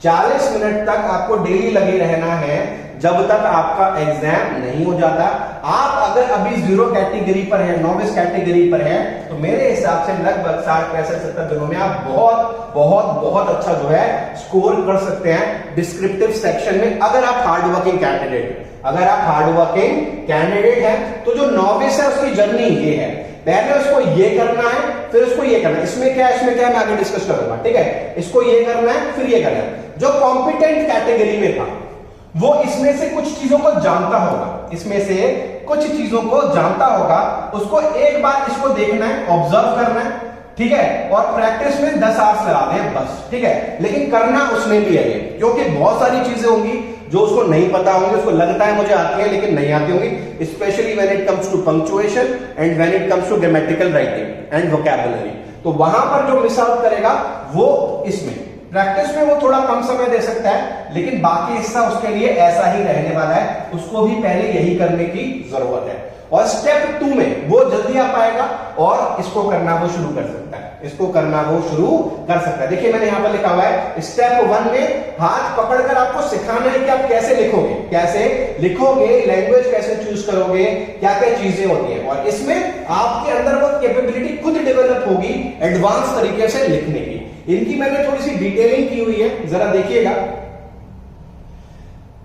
40 मिनट तक आपको डेली लगे रहना है जब तक आपका एग्जाम नहीं हो जाता। आप अगर अभी 0 कैटेगरी पर है, नॉविस कैटेगरी पर है, तो मेरे हिसाब से लगभग 60, 65, 70 दिनों में आप बहुत बहुत बहुत अच्छा जो है स्कोर कर सकते हैं डिस्क्रिप्टिव सेक्शन में, अगर आप हार्ड वर्किंग कैंडिडेट, अगर आप हार्ड वर्किंग कैंडिडेट हैं। तो जो नॉविस है उसकी जर्नी ये है, पहले उसको ये करना है, फिर उसको ये करना है, इसमें क्या है मैं आगे डिस्कस करूंगा, ठीक है। इसको ये करना है, फिर ये करना है। जो कॉम्पिटेंट कैटेगरी में था वो इसमें से कुछ चीजों को जानता होगा, इसमें से कुछ चीजों को जानता होगा, उसको एक बार इसको देखना है, ऑब्जर्व करना है, ठीक है, और प्रैक्टिस में 10 आवर्स लगा दें बस, ठीक है। लेकिन करना उसने भी है, क्योंकि बहुत सारी चीजें होंगी जो उसको नहीं पता होंगी, उसको लगता है मुझे आती है लेकिन नहीं आती होंगी, specially when it comes to punctuation and when it comes to grammatical writing and vocabulary. तो वहां पर जो मिस आउट करेगा वो इसमें प्रैक्टिस में वो थोड़ा कम समय दे सकता है, लेकिन बाकी हिस्सा उसके लिए ऐसा ही रहने वाला है, उसको भी पहले यही करने की जरूरत है। और स्टेप 2 में वो जल्दी आ पाएगा और इसको करना वो शुरू कर सकता है, इसको करना वो शुरू कर सकता है। देखिए मैंने यहां पर लिखा हुआ है स्टेप 1 में हाथ पकड़कर आपको सिखाना है कि आप कैसे लिखोगे, कैसे लिखोगे, लैंग्वेज कैसे चूज करोगे, क्या क्या चीजें होती है, और इसमें आपके अंदर वो कैपेबिलिटी खुद डेवलप होगी एडवांस तरीके से लिखने की। इनकी मैंने थोड़ी सी डिटेलिंग की हुई है, जरा देखिएगा।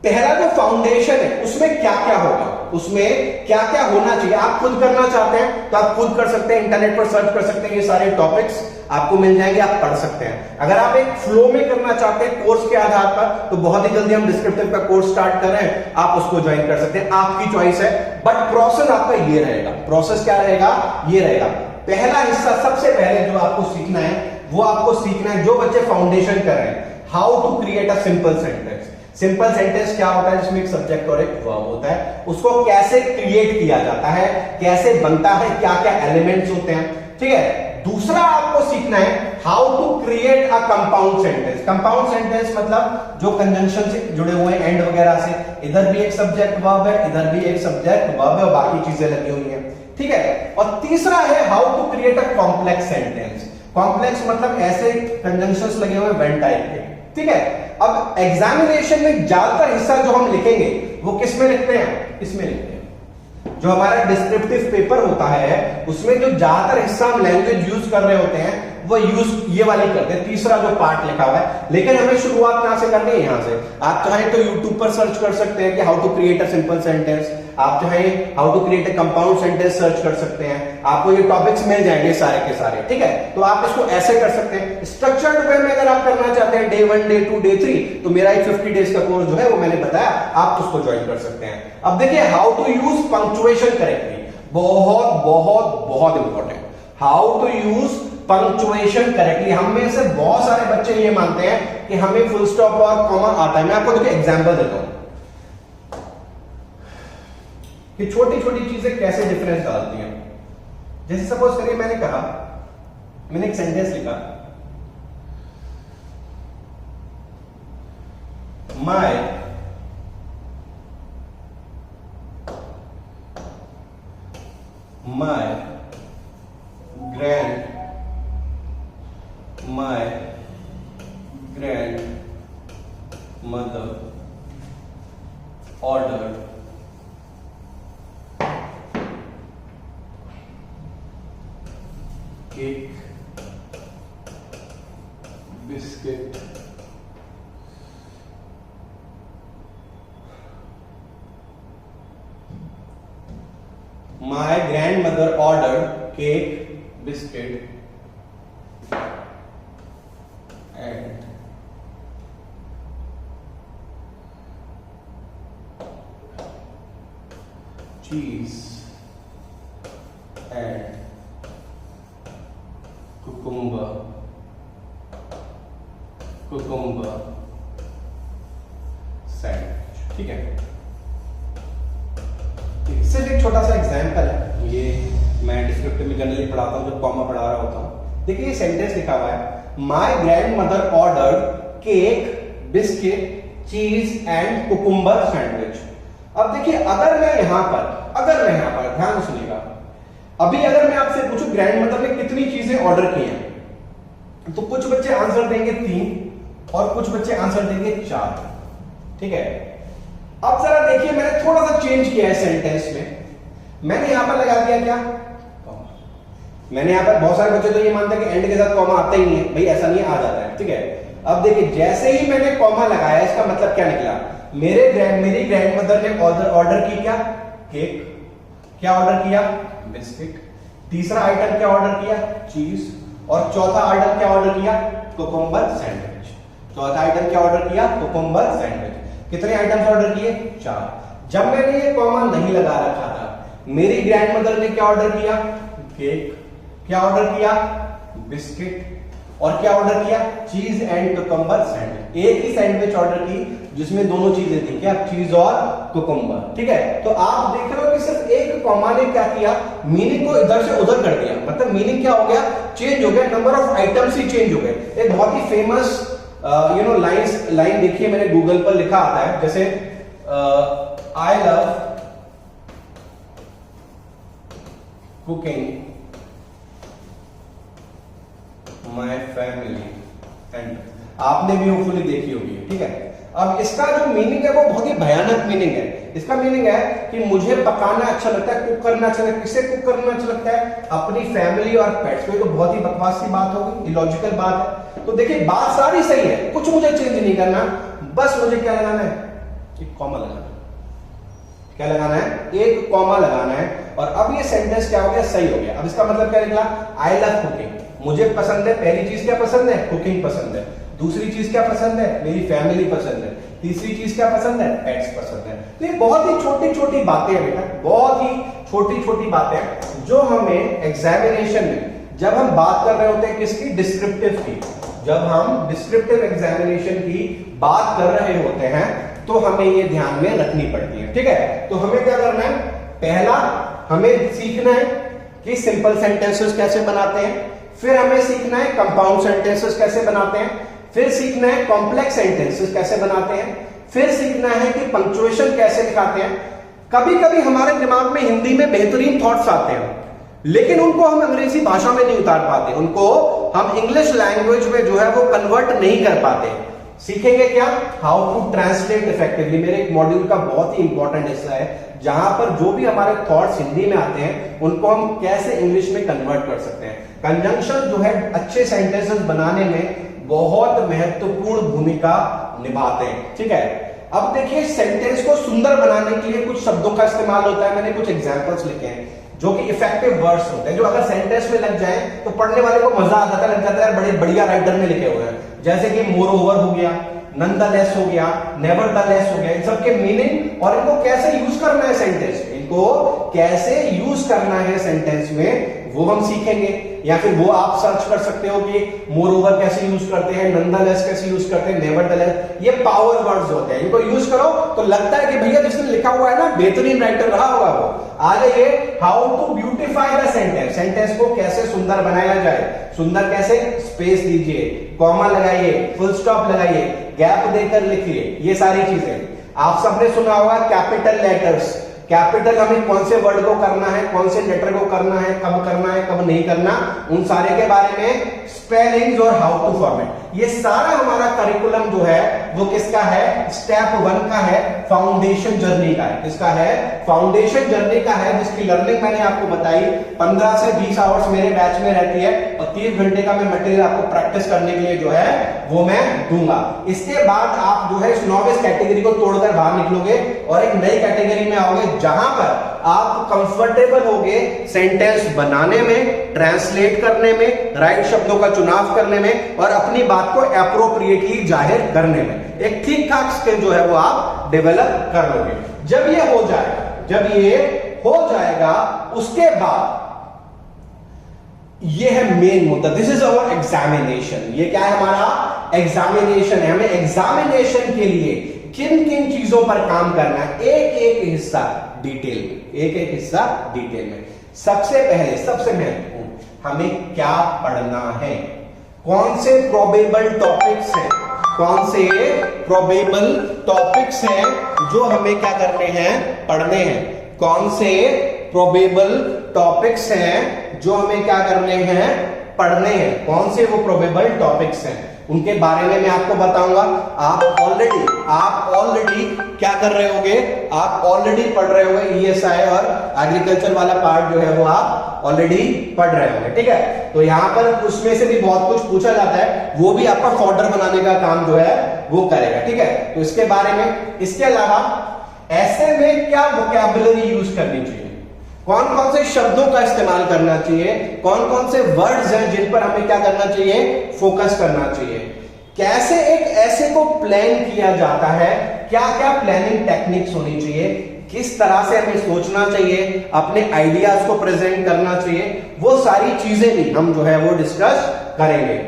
पहला जो फाउंडेशन है उसमें क्या क्या होगा, उसमें क्या क्या होना चाहिए, आप खुद करना चाहते हैं तो आप खुद कर सकते हैं, इंटरनेट पर सर्च कर सकते हैं, ये सारे टॉपिक्स आपको मिल जाएंगे, आप पढ़ सकते हैं। अगर आप एक फ्लो में करना चाहते हैं कोर्स के आधार पर, तो बहुत ही जल्दी हम डिस्क्रिप्टिव का कोर्स स्टार्ट कर रहे हैं, आप उसको ज्वाइन कर सकते हैं, आपकी चॉइस है। बट प्रोसेस आपका ये रहेगा, प्रोसेस क्या रहेगा, ये रहेगा। पहला हिस्सा सबसे पहले जो आपको सीखना है वो आपको सीखना है, जो बच्चे फाउंडेशन कर रहे हैं, how to create a simple sentence. Simple sentence क्या होता है, जिसमें एक सब्जेक्ट और एक वर्ब होता है, उसको कैसे क्रिएट किया जाता है, कैसे बनता है, क्या क्या एलिमेंट्स होते हैं, ठीक है। दूसरा आपको सीखना है how to create a compound sentence. Compound sentence मतलब जो कंजंक्शन से जुड़े हुए हैं, एंड वगैरह से, इधर भी एक सब्जेक्ट वर्ब है, इधर भी एक सब्जेक्ट वर्ब है, और बाकी चीजें लगी हुई हैं, ठीक है। और तीसरा है how to create a complex sentence. Complex मतलब ऐसे कंजंक्शंस लगे हुए वेन टाइप के, ठीक है। अब एग्जामिनेशन में ज्यादातर हिस्सा जो हम लिखेंगे वो किस में लिखते हैं, इसमें लिखते हैं। जो हमारा डिस्क्रिप्टिव पेपर होता है उसमें जो ज्यादातर हिस्सा हम लैंग्वेज यूज कर रहे होते हैं वो यूज ये वाली करते हैं, तीसरा जो पार्ट लिखा हुआ है। लेकिन हमें शुरुआत कहां से करनी है, यहां से। आप चाहें तो यूट्यूब पर सर्च कर सकते हैं कि how to create a simple sentence, आप चाहें how to create a compound sentence search कर सकते हैं, आपको ये टॉपिक्स मिल जाएंगे सारे के सारे, ठीक है। तो आप इसको ऐसे कर सकते हैं। स्ट्रक्चर्ड वे में अगर आप करना चाहते हैं डे 1, डे 2, डे 3, तो मेरा एक 50 डेज का कोर्स जो है वो मैंने बताया, आप उसको ज्वाइन कर सकते हैं। अब देखिए how to use punctuation correctly, बहुत बहुत बहुत important. How to use punctuation correctly. हम में से बहुत सारे बच्चे ये मानते हैं कि हमें फुल स्टॉप और कॉमा आता है। मैं आपको देखिए एग्जांपल देता हूं कि छोटी छोटी चीजें कैसे डिफरेंस डालती हैं। जैसे सपोज करिए मैंने कहा, मैंने एक सेंटेंस लिखा, my grandmother ordered cake, biscuit, my grandmother ordered cake, biscuit and cheese and cucumber sandwich। ठीक है, सिर्फ एक छोटा सा एग्जाम्पल है, ये मैं डिस्क्रिप्टिव में जनरली पढ़ाता हूं जब कॉमा पढ़ा रहा होता हूं। देखिए ये सेंटेंस लिखा हुआ है, my grandmother ordered cake, biscuit, चीज एंड कुकुम्बर सैंडविच। अब देखिए अगर मैं यहां पर ध्यान से सुनिएगा, अभी अगर मैं आपसे पूछूं ग्रैंडमदर ने कितनी चीजें ऑर्डर की हैं, तो कुछ बच्चे आंसर देंगे 3 और कुछ बच्चे आंसर देंगे 4। ठीक है, अब जरा देखिए मैंने थोड़ा सा चेंज किया है सेंटेंस में। मैंने यहां पर लगा दिया क्या, कॉमा। मैंने यहां पर, बहुत सारे बच्चे तो ये मानते हैं कि एंड के साथ कॉमा आता ही नहीं है, भाई ऐसा नहीं है, आ जाता है। ठीक है, अब देखिए जैसे ही मैंने कॉमा लगाया इसका मतलब क्या निकला, मेरी ग्रैंडमदर ने ऑर्डर की क्या, केक, क्या ऑर्डर किया, बिस्किट, तीसरा आइटम क्या ऑर्डर किया, चीज, और चौथा आइटम क्या ऑर्डर किया, कुकुम्बर सैंडविच। चौथा आइटम क्या ऑर्डर किया, कुकुम्बर सैंडविच। कितने आइटम्स ऑर्डर किए, 4। जब मैंने ये कॉमा नहीं लगा रखा था, मेरी ग्रैंडमदर ने क्या ऑर्डर किया, केक, क्या ऑर्डर किया, बिस्किट, और क्या ऑर्डर किया, चीज एंड कुकुम्बर सैंडविच। एक ही सैंडविच ऑर्डर की जिसमें दोनों चीजें थी, क्या, चीज और कुकुम्बर। ठीक है, तो आप देख रहे हो कि सिर्फ एक कॉमा ने क्या किया, मीनिंग को इधर से उधर कर दिया। मतलब मीनिंग क्या हो गया, चेंज हो गया, number of items he change हो गए। एक बहुत ही फेमस लाइन देखिए, मैंने गूगल पर लिखा आता है, जैसे I love cooking my family and, आपने भी होपफुली देखी होगी। ठीक है, अब इसका जो मीनिंग है वो बहुत ही भयानक मीनिंग है। इसका मीनिंग है कि मुझे पकाना अच्छा लगता है, कुक करना अच्छा लगता है। किसे कुक करना अच्छा लगता है, अपनी फैमिली और पेट्स को। तो बहुत ही बकवास सी बात होगी, इलॉजिकल बात है। तो देखिए बात सारी सही है, कुछ मुझे चेंज नहीं करना, बस मुझे क्या लगाना है, एक कॉमा लगाना है। क्या लगाना है, एक कॉमा लगाना है। और अब ये सेंटेंस क्या हो गया, सही हो गया। अब इसका मतलब क्या निकला, आई लव कुकिंग, मुझे पसंद है। पहली चीज क्या पसंद है, कुकिंग पसंद है। दूसरी चीज क्या पसंद है, मेरी फैमिली पसंद है। तीसरी चीज क्या पसंद है, पेट्स पसंद है। तो ये बहुत ही छोटी छोटी बातें हैं बेटा, बहुत ही छोटी छोटी बातें जो हमें एग्जामिनेशन में, जब हम बात कर रहे होते हैं किसकी, डिस्क्रिप्टिव की, जब हम डिस्क्रिप्टिव एग्जामिनेशन की बात कर रहे होते हैं तो हमें ये ध्यान में रखनी पड़ती है। ठीक है, तो हमें क्या करना है, पहला हमें सीखना है कि सिंपल सेंटेंसेस कैसे बनाते हैं, फिर हमें सीखना है कंपाउंड सेंटेंसेस कैसे बनाते हैं, फिर सीखना है कॉम्प्लेक्स सेंटेंसेस कैसे बनाते हैं, फिर सीखना है कि पंक्चुएशन कैसे दिखाते हैं। कभी कभी हमारे दिमाग में हिंदी में बेहतरीन थॉट्स आते हैं, लेकिन उनको हम अंग्रेजी भाषा में नहीं उतार पाते, उनको हम इंग्लिश लैंग्वेज में जो है वो कन्वर्ट नहीं कर पाते। सीखेंगे क्या, हाउ टू ट्रांसलेट इफेक्टिवली। मेरे एक मॉड्यूल का बहुत ही इंपॉर्टेंट हिस्सा है जहां पर जो भी हमारे थॉट्स हिंदी में आते हैं उनको हम कैसे इंग्लिश में कन्वर्ट कर सकते हैं। कंजंक्शन जो है अच्छे सेंटेंसेस बनाने में बहुत महत्वपूर्ण भूमिका निभाते हैं। ठीक है, अब देखिए सेंटेंस को सुंदर बनाने के लिए कुछ शब्दों का इस्तेमाल होता है। मैंने कुछ एग्जांपल्स लिखे हैं जो कि इफेक्टिव वर्ड्स होते हैं, जो अगर सेंटेंस में लग जाए तो पढ़ने वाले को मजा आ जाता है, लग जाता है बड़े बढ़िया राइटर में लिखे हुए हैं। जैसे कि मोर ओवर हो गया, नॉनदलेस हो गया, नेवरदलेस हो गया। इन सब के मीनिंग और इनको कैसे यूज करना है सेंटेंस में, इनको कैसे यूज करना है सेंटेंस में वो हम सीखेंगे, या फिर वो आप सर्च कर सकते हो कि मोर ओवर कैसे यूज करते हैं, नॉनदलेस कैसे यूज करते हैं, नेवरदलेस, ये पावर वर्ड्स होते हैं, इनको यूज करो तो लगता है कि भैया जिसने लिखा हुआ है ना बेहतरीन राइटर रहा होगा वो। आगे ये how to beautify the sentence, sentence को कैसे सुंदर बनाया जाए, सुंदर कैसे, स्पेस दीजिए, कॉमा लगाइए, फुल स्टॉप लगाइए, गैप देकर लिखिए, ये सारी चीजें। आप सबने सुना होगा कैपिटल लेटर्स, कैपिटल हमें कौन से वर्ड को करना है, कौन से लेटर को करना है, कब नहीं करना, उन सारे के बारे में, स्पेलिंग्स और हाउ टू फॉर्मेट, ये सारा हमारा करिकुलम जो है वो किसका है, स्टेप 1 का है, फाउंडेशन जर्नी का है। किसका है, फाउंडेशन जर्नी का है, जिसकी लर्निंग मैंने आपको बताई 15 से 20 आवर्स मेरे बैच में रहती है और 30 घंटे का मैं मटेरियल आपको प्रैक्टिस करने के लिए जो है वो मैं दूंगा। इसके बाद आप जो है इस नॉविस कैटेगरी को तोड़कर बाहर निकलोगे और एक नई कैटेगरी में आओगे जहां पर आप कंफर्टेबल होगे सेंटेंस बनाने में, ट्रांसलेट करने में, राइट शब्दों का चुनाव करने में और अपनी बात को एप्रोप्रिएटली जाहिर करने में। एक ठीक ठाक स्किल जो है वो आप डेवलप कर लोगे। जब ये हो जाएगा उसके बाद ये है मेन मुद्दा, दिस इज अवर एग्जामिनेशन। ये क्या है, हमारा एग्जामिनेशन है। हमें एग्जामिनेशन के लिए किन किन चीजों पर काम करना है, एक एक हिस्सा डिटेल में, एक एक हिस्सा डिटेल में। सबसे पहले सबसे महत्वपूर्ण, हमें क्या पढ़ना है, कौन से प्रोबेबल टॉपिक्स हैं, कौन से प्रोबेबल टॉपिक्स हैं जो हमें क्या करने हैं, पढ़ने हैं, कौन से प्रोबेबल टॉपिक्स हैं जो हमें क्या करने हैं, पढ़ने हैं, कौन से वो प्रोबेबल टॉपिक्स हैं उनके बारे में मैं आपको बताऊंगा। आप ऑलरेडी क्या कर रहे होगे, आप ऑलरेडी पढ़ रहे होगे ईएसआई और एग्रीकल्चर वाला पार्ट जो है वो आप ऑलरेडी पढ़ रहे होंगे, ठीक है। तो यहां पर उसमें से भी बहुत कुछ पूछा जाता है, वो भी आपका फोल्डर बनाने का काम जो है वो करेगा, ठीक है। तो इसके बारे में, इसके अलावा ऐसे में क्या वोकैबुलरी यूज करनी चाहिए, कौन कौन से शब्दों का इस्तेमाल करना चाहिए, कौन कौन से वर्ड्स हैं जिन पर हमें क्या करना चाहिए, फोकस करना चाहिए, कैसे एक ऐसे को प्लान किया जाता है, क्या क्या प्लानिंग टेक्निक्स होनी चाहिए, किस तरह से हमें सोचना चाहिए, अपने आइडियाज को प्रेजेंट करना चाहिए, वो सारी चीजें भी हम जो है वो डिस्कस करेंगे।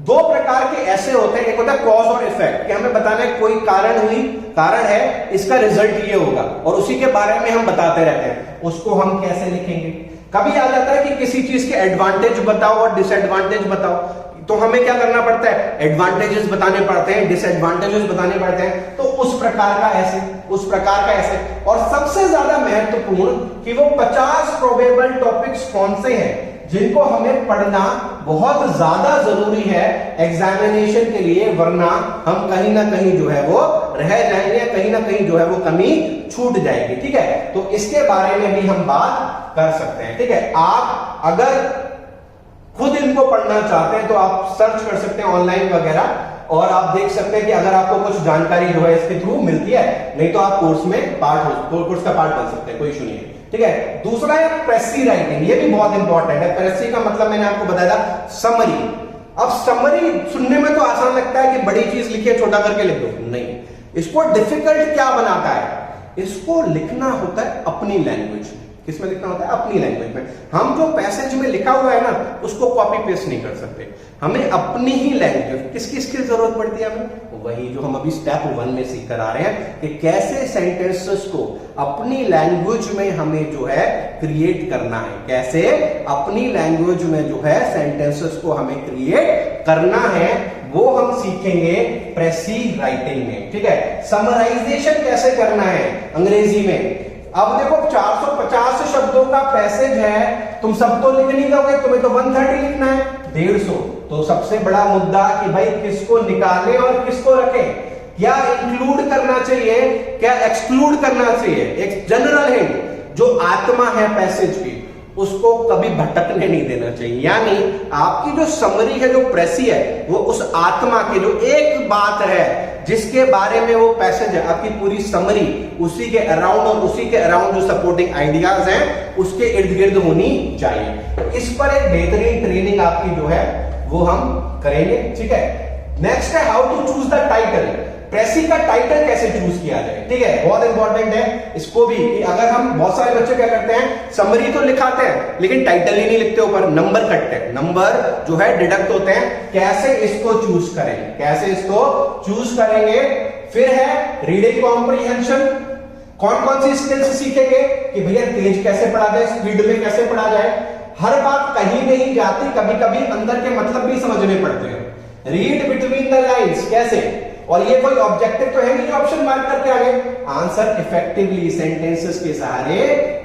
दो प्रकार के ऐसे होते हैं, एक होता है कॉज और इफेक्ट, कि हमें बताना है कोई कारण है, इसका रिजल्ट ये होगा और उसी के बारे में हम बताते रहते हैं, उसको हम कैसे लिखेंगे। कभी आ जाता है कि किसी चीज के एडवांटेज बताओ और डिसएडवांटेज बताओ, तो हमें क्या करना पड़ता है, एडवांटेजेस बताने पड़ते हैं, डिसएडवांटेजेस बताने पड़ते हैं। तो उस प्रकार का ऐसे और सबसे ज्यादा महत्वपूर्ण कि वो 50 प्रोबेबल टॉपिक्स कौन से हैं जिनको हमें पढ़ना बहुत ज्यादा जरूरी है एग्जामिनेशन के लिए, वरना हम कहीं ना कहीं जो है वो रह जाएंगे, कहीं ना कहीं जो है वो कमी छूट जाएगी, ठीक है। तो इसके बारे में भी हम बात कर सकते हैं, ठीक है। आप अगर खुद इनको पढ़ना चाहते हैं तो आप सर्च कर सकते हैं ऑनलाइन वगैरह, और आप देख सकते हैं कि अगर आपको कुछ जानकारी जो है इसके थ्रू मिलती है, नहीं तो आप कोर्स का पार्ट बन सकते हैं, कोई इशू नहीं है, ठीक है। दूसरा है प्रेसी राइटिंग, ये भी बहुत इंपॉर्टेंट है। प्रेसी का मतलब मैंने आपको बताया था समरी। अब समरी सुनने में तो आसान लगता है कि बड़ी चीज लिखिए, छोटा करके लिख दो, नहीं, इसको डिफिकल्ट क्या बनाता है, इसको लिखना होता है अपनी लैंग्वेज में। किसमें लिखना होता है, अपनी लैंग्वेज में। हम जो पैसेज में लिखा हुआ है ना उसको कॉपी पेस्ट नहीं कर सकते, हमें अपनी ही लैंग्वेज, किसकी जरूरत पड़ती है हमें, वही जो हम अभी स्टेप 1 में सीख कर आ रहे हैं कि कैसे सेंटेंसेस को अपनी लैंग्वेज में हमें जो है क्रिएट करना है, कैसे अपनी लैंग्वेज में जो है सेंटेंसेस को हमें क्रिएट करना है, वो हम सीखेंगे प्रेसी राइटिंग में, ठीक है। समराइजेशन कैसे करना है अंग्रेजी में। अब देखो 450 शब्दों का पैसेज है, तुम सब तो लिख नहीं दोगे, तुम्हें तो 130 लिखना है, 150। तो सबसे बड़ा मुद्दा कि भाई किसको निकालें और किसको रखें, क्या इंक्लूड करना चाहिए, क्या एक्सक्लूड करना चाहिए। एक जनरल हिंट, जो आत्मा है पैसेज की उसको कभी भटकने नहीं देना चाहिए, यानी आपकी जो समरी है, जो प्रेसी है, वो उस आत्मा की जो एक बात है जिसके बारे में वो पैसेज है, आपकी पूरी समरी उसी के अराउंड और उसी के अराउंड जो सपोर्टिंग आइडियाज हैं उसके इर्द गिर्द होनी चाहिए। इस पर एक बेहतरीन ट्रेनिंग आपकी जो है वो हम करेंगे, ठीक है। नेक्स्ट है how to choose the title. Precis का टाइटल कैसे चूज किया जाए, ठीक है, बहुत इंपॉर्टेंट है इसको भी। कि अगर हम बहुत सारे बच्चे क्या करते हैं, समरी तो लिखाते हैं लेकिन टाइटल ही नहीं लिखते, ऊपर नंबर कटते हैं, नंबर जो है डिडक्ट होते हैं। कैसे इसको चूज करेंगे, कैसे इसको चूज करेंगे। फिर है रीडिंग कॉम्प्रिहेंशन, कौन कौन सी स्किल्स सीखेंगे कि भैया तेज कैसे पढ़ा जाए, स्पीड में कैसे पढ़ा जाए। हर बात कहीं नहीं जाती, कभी कभी अंदर के मतलब भी समझने पड़ते हैं। रीड बिटवीन द लाइंस कैसे, और ये कोई ऑब्जेक्टिव तो है नहीं ऑप्शन मार्क करके आगे, आंसर इफेक्टिवली सेंटेंसेस के सहारे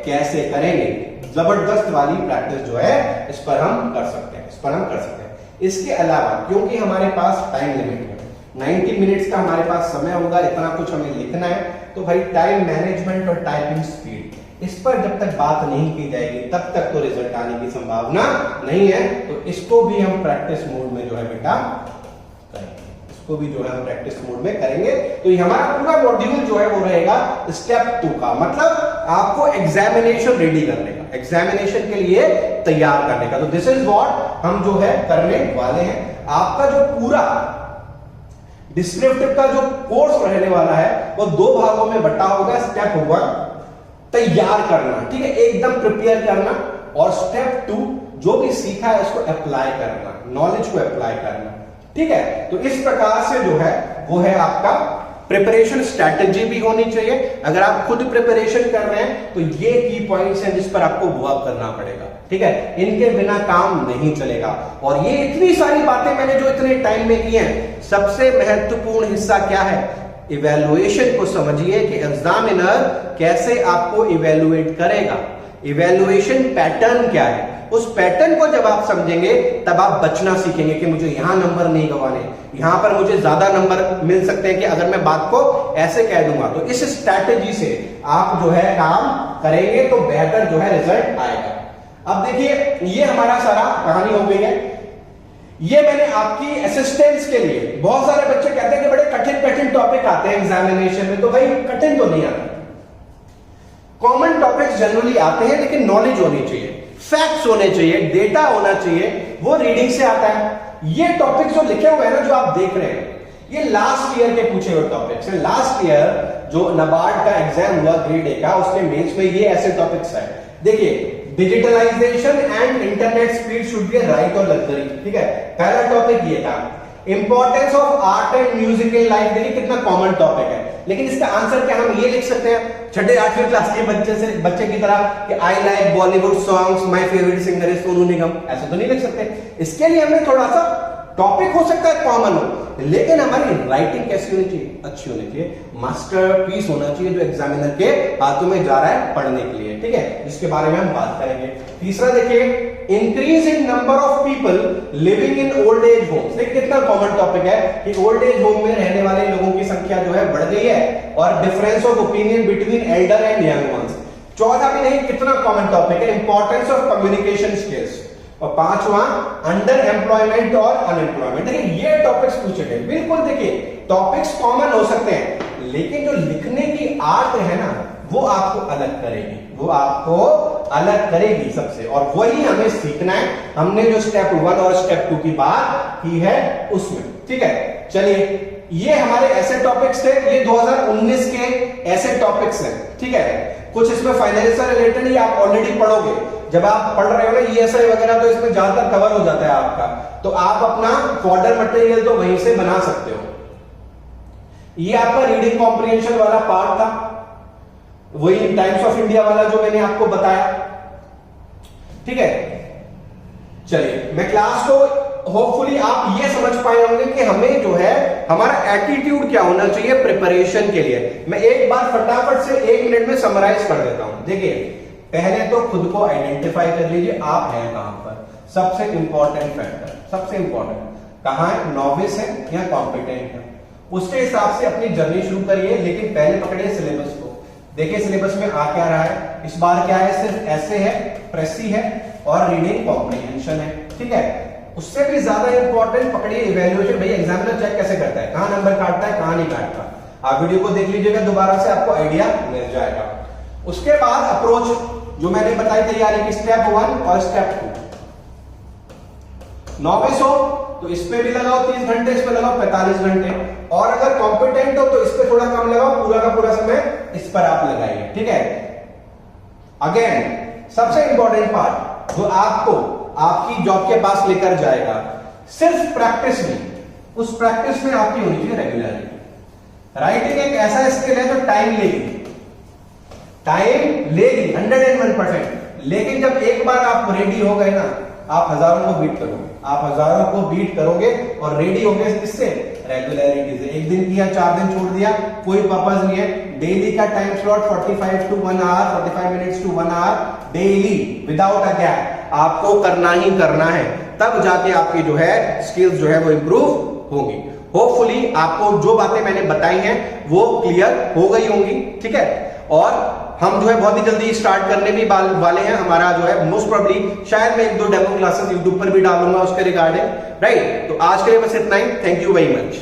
कैसे करेंगे। जबरदस्त वाली प्रैक्टिस जो है इस पर हम कर सकते हैं, इस पर हम कर सकते हैं। इसके अलावा क्योंकि हमारे पास टाइम लिमिट है, 90 मिनट्स का हमारे पास समय होगा, इतना कुछ हमें लिखना है, तो भाई टाइम मैनेजमेंट और टाइपिंग स्पीड इस पर जब तक बात नहीं की जाएगी तब तक तो रिजल्ट आने की संभावना नहीं है। तो इसको भी हम प्रैक्टिस मोड में जो है बेटा करेंगे, इसको भी जो है हम प्रैक्टिस मोड में करेंगे। तो ये हमारा पूरा मॉड्यूल जो है वो रहेगा स्टेप 2 का, मतलब आपको एग्जामिनेशन रेडी करने का, एग्जामिनेशन के लिए तैयार करने का। तो दिस इज व्हाट हम जो है करने वाले हैं। आपका जो पूरा डिस्क्रिप्टिव का जो कोर्स रहने वाला है वो 2 भागों में बटा होगा। स्टेप 1 तैयार करना, ठीक है, एकदम प्रिपेयर करना, और स्टेप 2 जो भी सीखा है उसको अप्लाई करना, नॉलेज को अप्लाई करना, ठीक है। तो इस प्रकार से जो है वो है आपका प्रिपरेशन स्ट्रैटेजी भी होनी चाहिए। अगर आप खुद प्रिपरेशन कर रहे हैं तो ये की पॉइंट्स हैं जिस पर आपको वर्क करना पड़ेगा, ठीक है, इनके बिना काम नहीं चलेगा। और ये इतनी सारी बातें मैंने जो इतने टाइम में की हैं, सबसे महत्वपूर्ण हिस्सा क्या है, इवैल्यूएशन को समझिए कि एग्जामिनर कैसे आपको इवैल्यूएट करेगा, इवैल्यूएशन पैटर्न क्या है। उस पैटर्न को जब आप समझेंगे तब आप बचना सीखेंगे कि मुझे यहां नंबर नहीं गंवाने, यहां पर मुझे ज्यादा नंबर मिल सकते हैं कि अगर मैं बात को ऐसे कह दूंगा। तो इस स्ट्रैटेजी से आप जो है काम करेंगे तो बेहतर जो है रिजल्ट आएगा। अब देखिए ये हमारा सारा कहानी हो गई है। ये मैंने आपकी असिस्टेंस के लिए, बहुत सारे बच्चे कहते हैं कि बड़े कठिन कठिन टॉपिक आते हैं एग्जामिनेशन में, तो भाई कठिन तो नहीं आते, कॉमन टॉपिक्स जनरली आते हैं, लेकिन नॉलेज होनी चाहिए, फैक्ट्स होने चाहिए, डेटा होना चाहिए, वो रीडिंग से आता है। ये टॉपिक्स जो लिखे हुए हैं ना, जो आप देख रहे हैं, ये लास्ट ईयर के पूछे हुए टॉपिक्स हैं। लास्ट ईयर जो नाबार्ड का एग्जाम हुआ ग्रेड ए का, उसके मेंस में ये ऐसे टॉपिक्स है। देखिए, digitalization and internet speed should be right और लग्जरी, ठीक है, पहला टॉपिक ये था। Importance of art and music in life, देखिए कितना कॉमन टॉपिक है, लेकिन इसका आंसर क्या हम ये लिख सकते हैं 6ठी-8वीं क्लास के बच्चे की तरह कि I like Bollywood songs, my favourite singer is Sonu Nigam, ऐसा तो नहीं लिख सकते। इसके लिए हमें थोड़ा सा टॉपिक हो सकता है कॉमन हो, लेकिन हमारी राइटिंग कैसी होनी चाहिए, अच्छी होनी चाहिए, मास्टरपीस होना चाहिए जो एग्जामिनर के हाथों में जा रहा है पढ़ने के लिए, ठीक है, जिसके बारे में हम बात करेंगे। तीसरा देखिए, increase in number of people living in old age homes, देखिए कितना कॉमन टॉपिक है कि ओल्ड एज होम में रहने वाले लोगों की संख्या जो है बढ़ गई है, और difference of opinion between Elder and young ones. चौथा भी नहीं, कितना कॉमन टॉपिक है, इंपॉर्टेंस ऑफ कम्युनिकेशन स्किल्स। और पांचवा, अंडर एम्प्लॉयमेंट और अनएम्प्लॉयमेंट। देखिए ये टॉपिक्स पूछे गए, बिल्कुल देखिए टॉपिक्स कॉमन हो सकते हैं, लेकिन जो लिखने की आर्ट है ना, वो आपको अलग करेगी, वो आपको अलग करेगी सबसे, और वही हमें सीखना है। हमने जो स्टेप 1 और स्टेप 2 की बात की है उसमें, ठीक है। चलिए, ये हमारे ऐसे टॉपिक्स थे, ये 2019 के ऐसे टॉपिक्स हैं, ठीक है। कुछ इसमें फाइनेंस से रिलेटेड ही आप ऑलरेडी पढ़ोगे, जब आप पढ़ रहे हो ना ईएसआई वगैरह, तो इसमें ज्यादातर कवर हो जाता है आपका, तो आप अपना फॉर्डर मटेरियल तो वहीं से बना सकते हो। ये आपका रीडिंग कॉम्प्रिहेंशन वाला पार्ट था, वही टाइम्स ऑफ इंडिया वाला जो मैंने आपको बताया, ठीक है। चलिए, मैं क्लास को होपफुली आप ये समझ पाए होंगे कि हमें जो है हमारा एटीट्यूड क्या होना चाहिए प्रिपरेशन के लिए। मैं एक बार फटाफट से 1 मिनट में समराइज कर देता हूं। देखिए, पहले तो खुद को आइडेंटिफाई कर लीजिए, आप हैं कहां पर, सबसे इंपॉर्टेंट फैक्टर, सबसे इंपॉर्टेंट कहां है, नॉविस है या कॉम्पिटेंट है, उसके हिसाब से अपनी जर्नी शुरू करिए। लेकिन पहले पकड़िए सिलेबस को, देखिए सिलेबस में आ क्या रहा है। इस बार क्या है, सिर्फ ऐसे है, प्रेसी है और रीडिंग कॉम्प्रिहेंशन है, ठीक है। उससे भी ज्यादा इंपॉर्टेंट पकड़िए इवैल्यूएशन। भैया एग्जामिनर चेक कैसे करता है, कहां नंबर काटता है, कहां नहीं काटता। आप वीडियो को देख लीजिएगा दोबारा से, आपको आइडिया मिल जाएगा। उसके बाद अप्रोच जो मैंने बताई तैयारी की, स्टेप 1 और स्टेप 2। नॉविस हो तो इस पे भी लगाओ 30 घंटे, इस पे लगाओ 45 घंटे, और अगर कॉम्पिटेंट हो तो इस पे थोड़ा कम लगाओ, पूरा का पूरा समय इस पर आप लगाइए, ठीक है। अगेन सबसे इंपॉर्टेंट पार्ट जो आपको आपकी जॉब के पास लेकर जाएगा, सिर्फ प्रैक्टिस नहीं, उस प्रैक्टिस में आपकी होनी चाहिए रेगुलरिटी। राइटिंग एक ऐसा स्किल है जो टाइम लेगी 101%, लेकिन जब एक बार आप रेडी हो गए ना, आप हजारों को बीट करोगे, आप हजारों को बीट करोगे और रेडी हो गए किससे? रेगुलरिटी से। एक दिन किया, 4 दिन छोड़ दिया, कोई पर्पस नहीं है। डेली का time slot 45 to 1 hour, 45 minutes to 1 hour daily without a gap आपको करना ही करना है, तब जाके आपकी जो है स्किल्स जो है वो इंप्रूव होंगी। होपफुली आपको जो बातें मैंने बताई हैं वो क्लियर हो गई होंगी, ठीक है। और हम जो है बहुत ही जल्दी स्टार्ट करने भी वाले हैं। हमारा जो है मोस्ट प्रोबेबली शायद मैं 1-2 डेमो क्लासेस यूट्यूब पर भी डालूंगा उसके रिगार्डिंग, राइट। तो आज के लिए बस इतना ही। Thank you very much.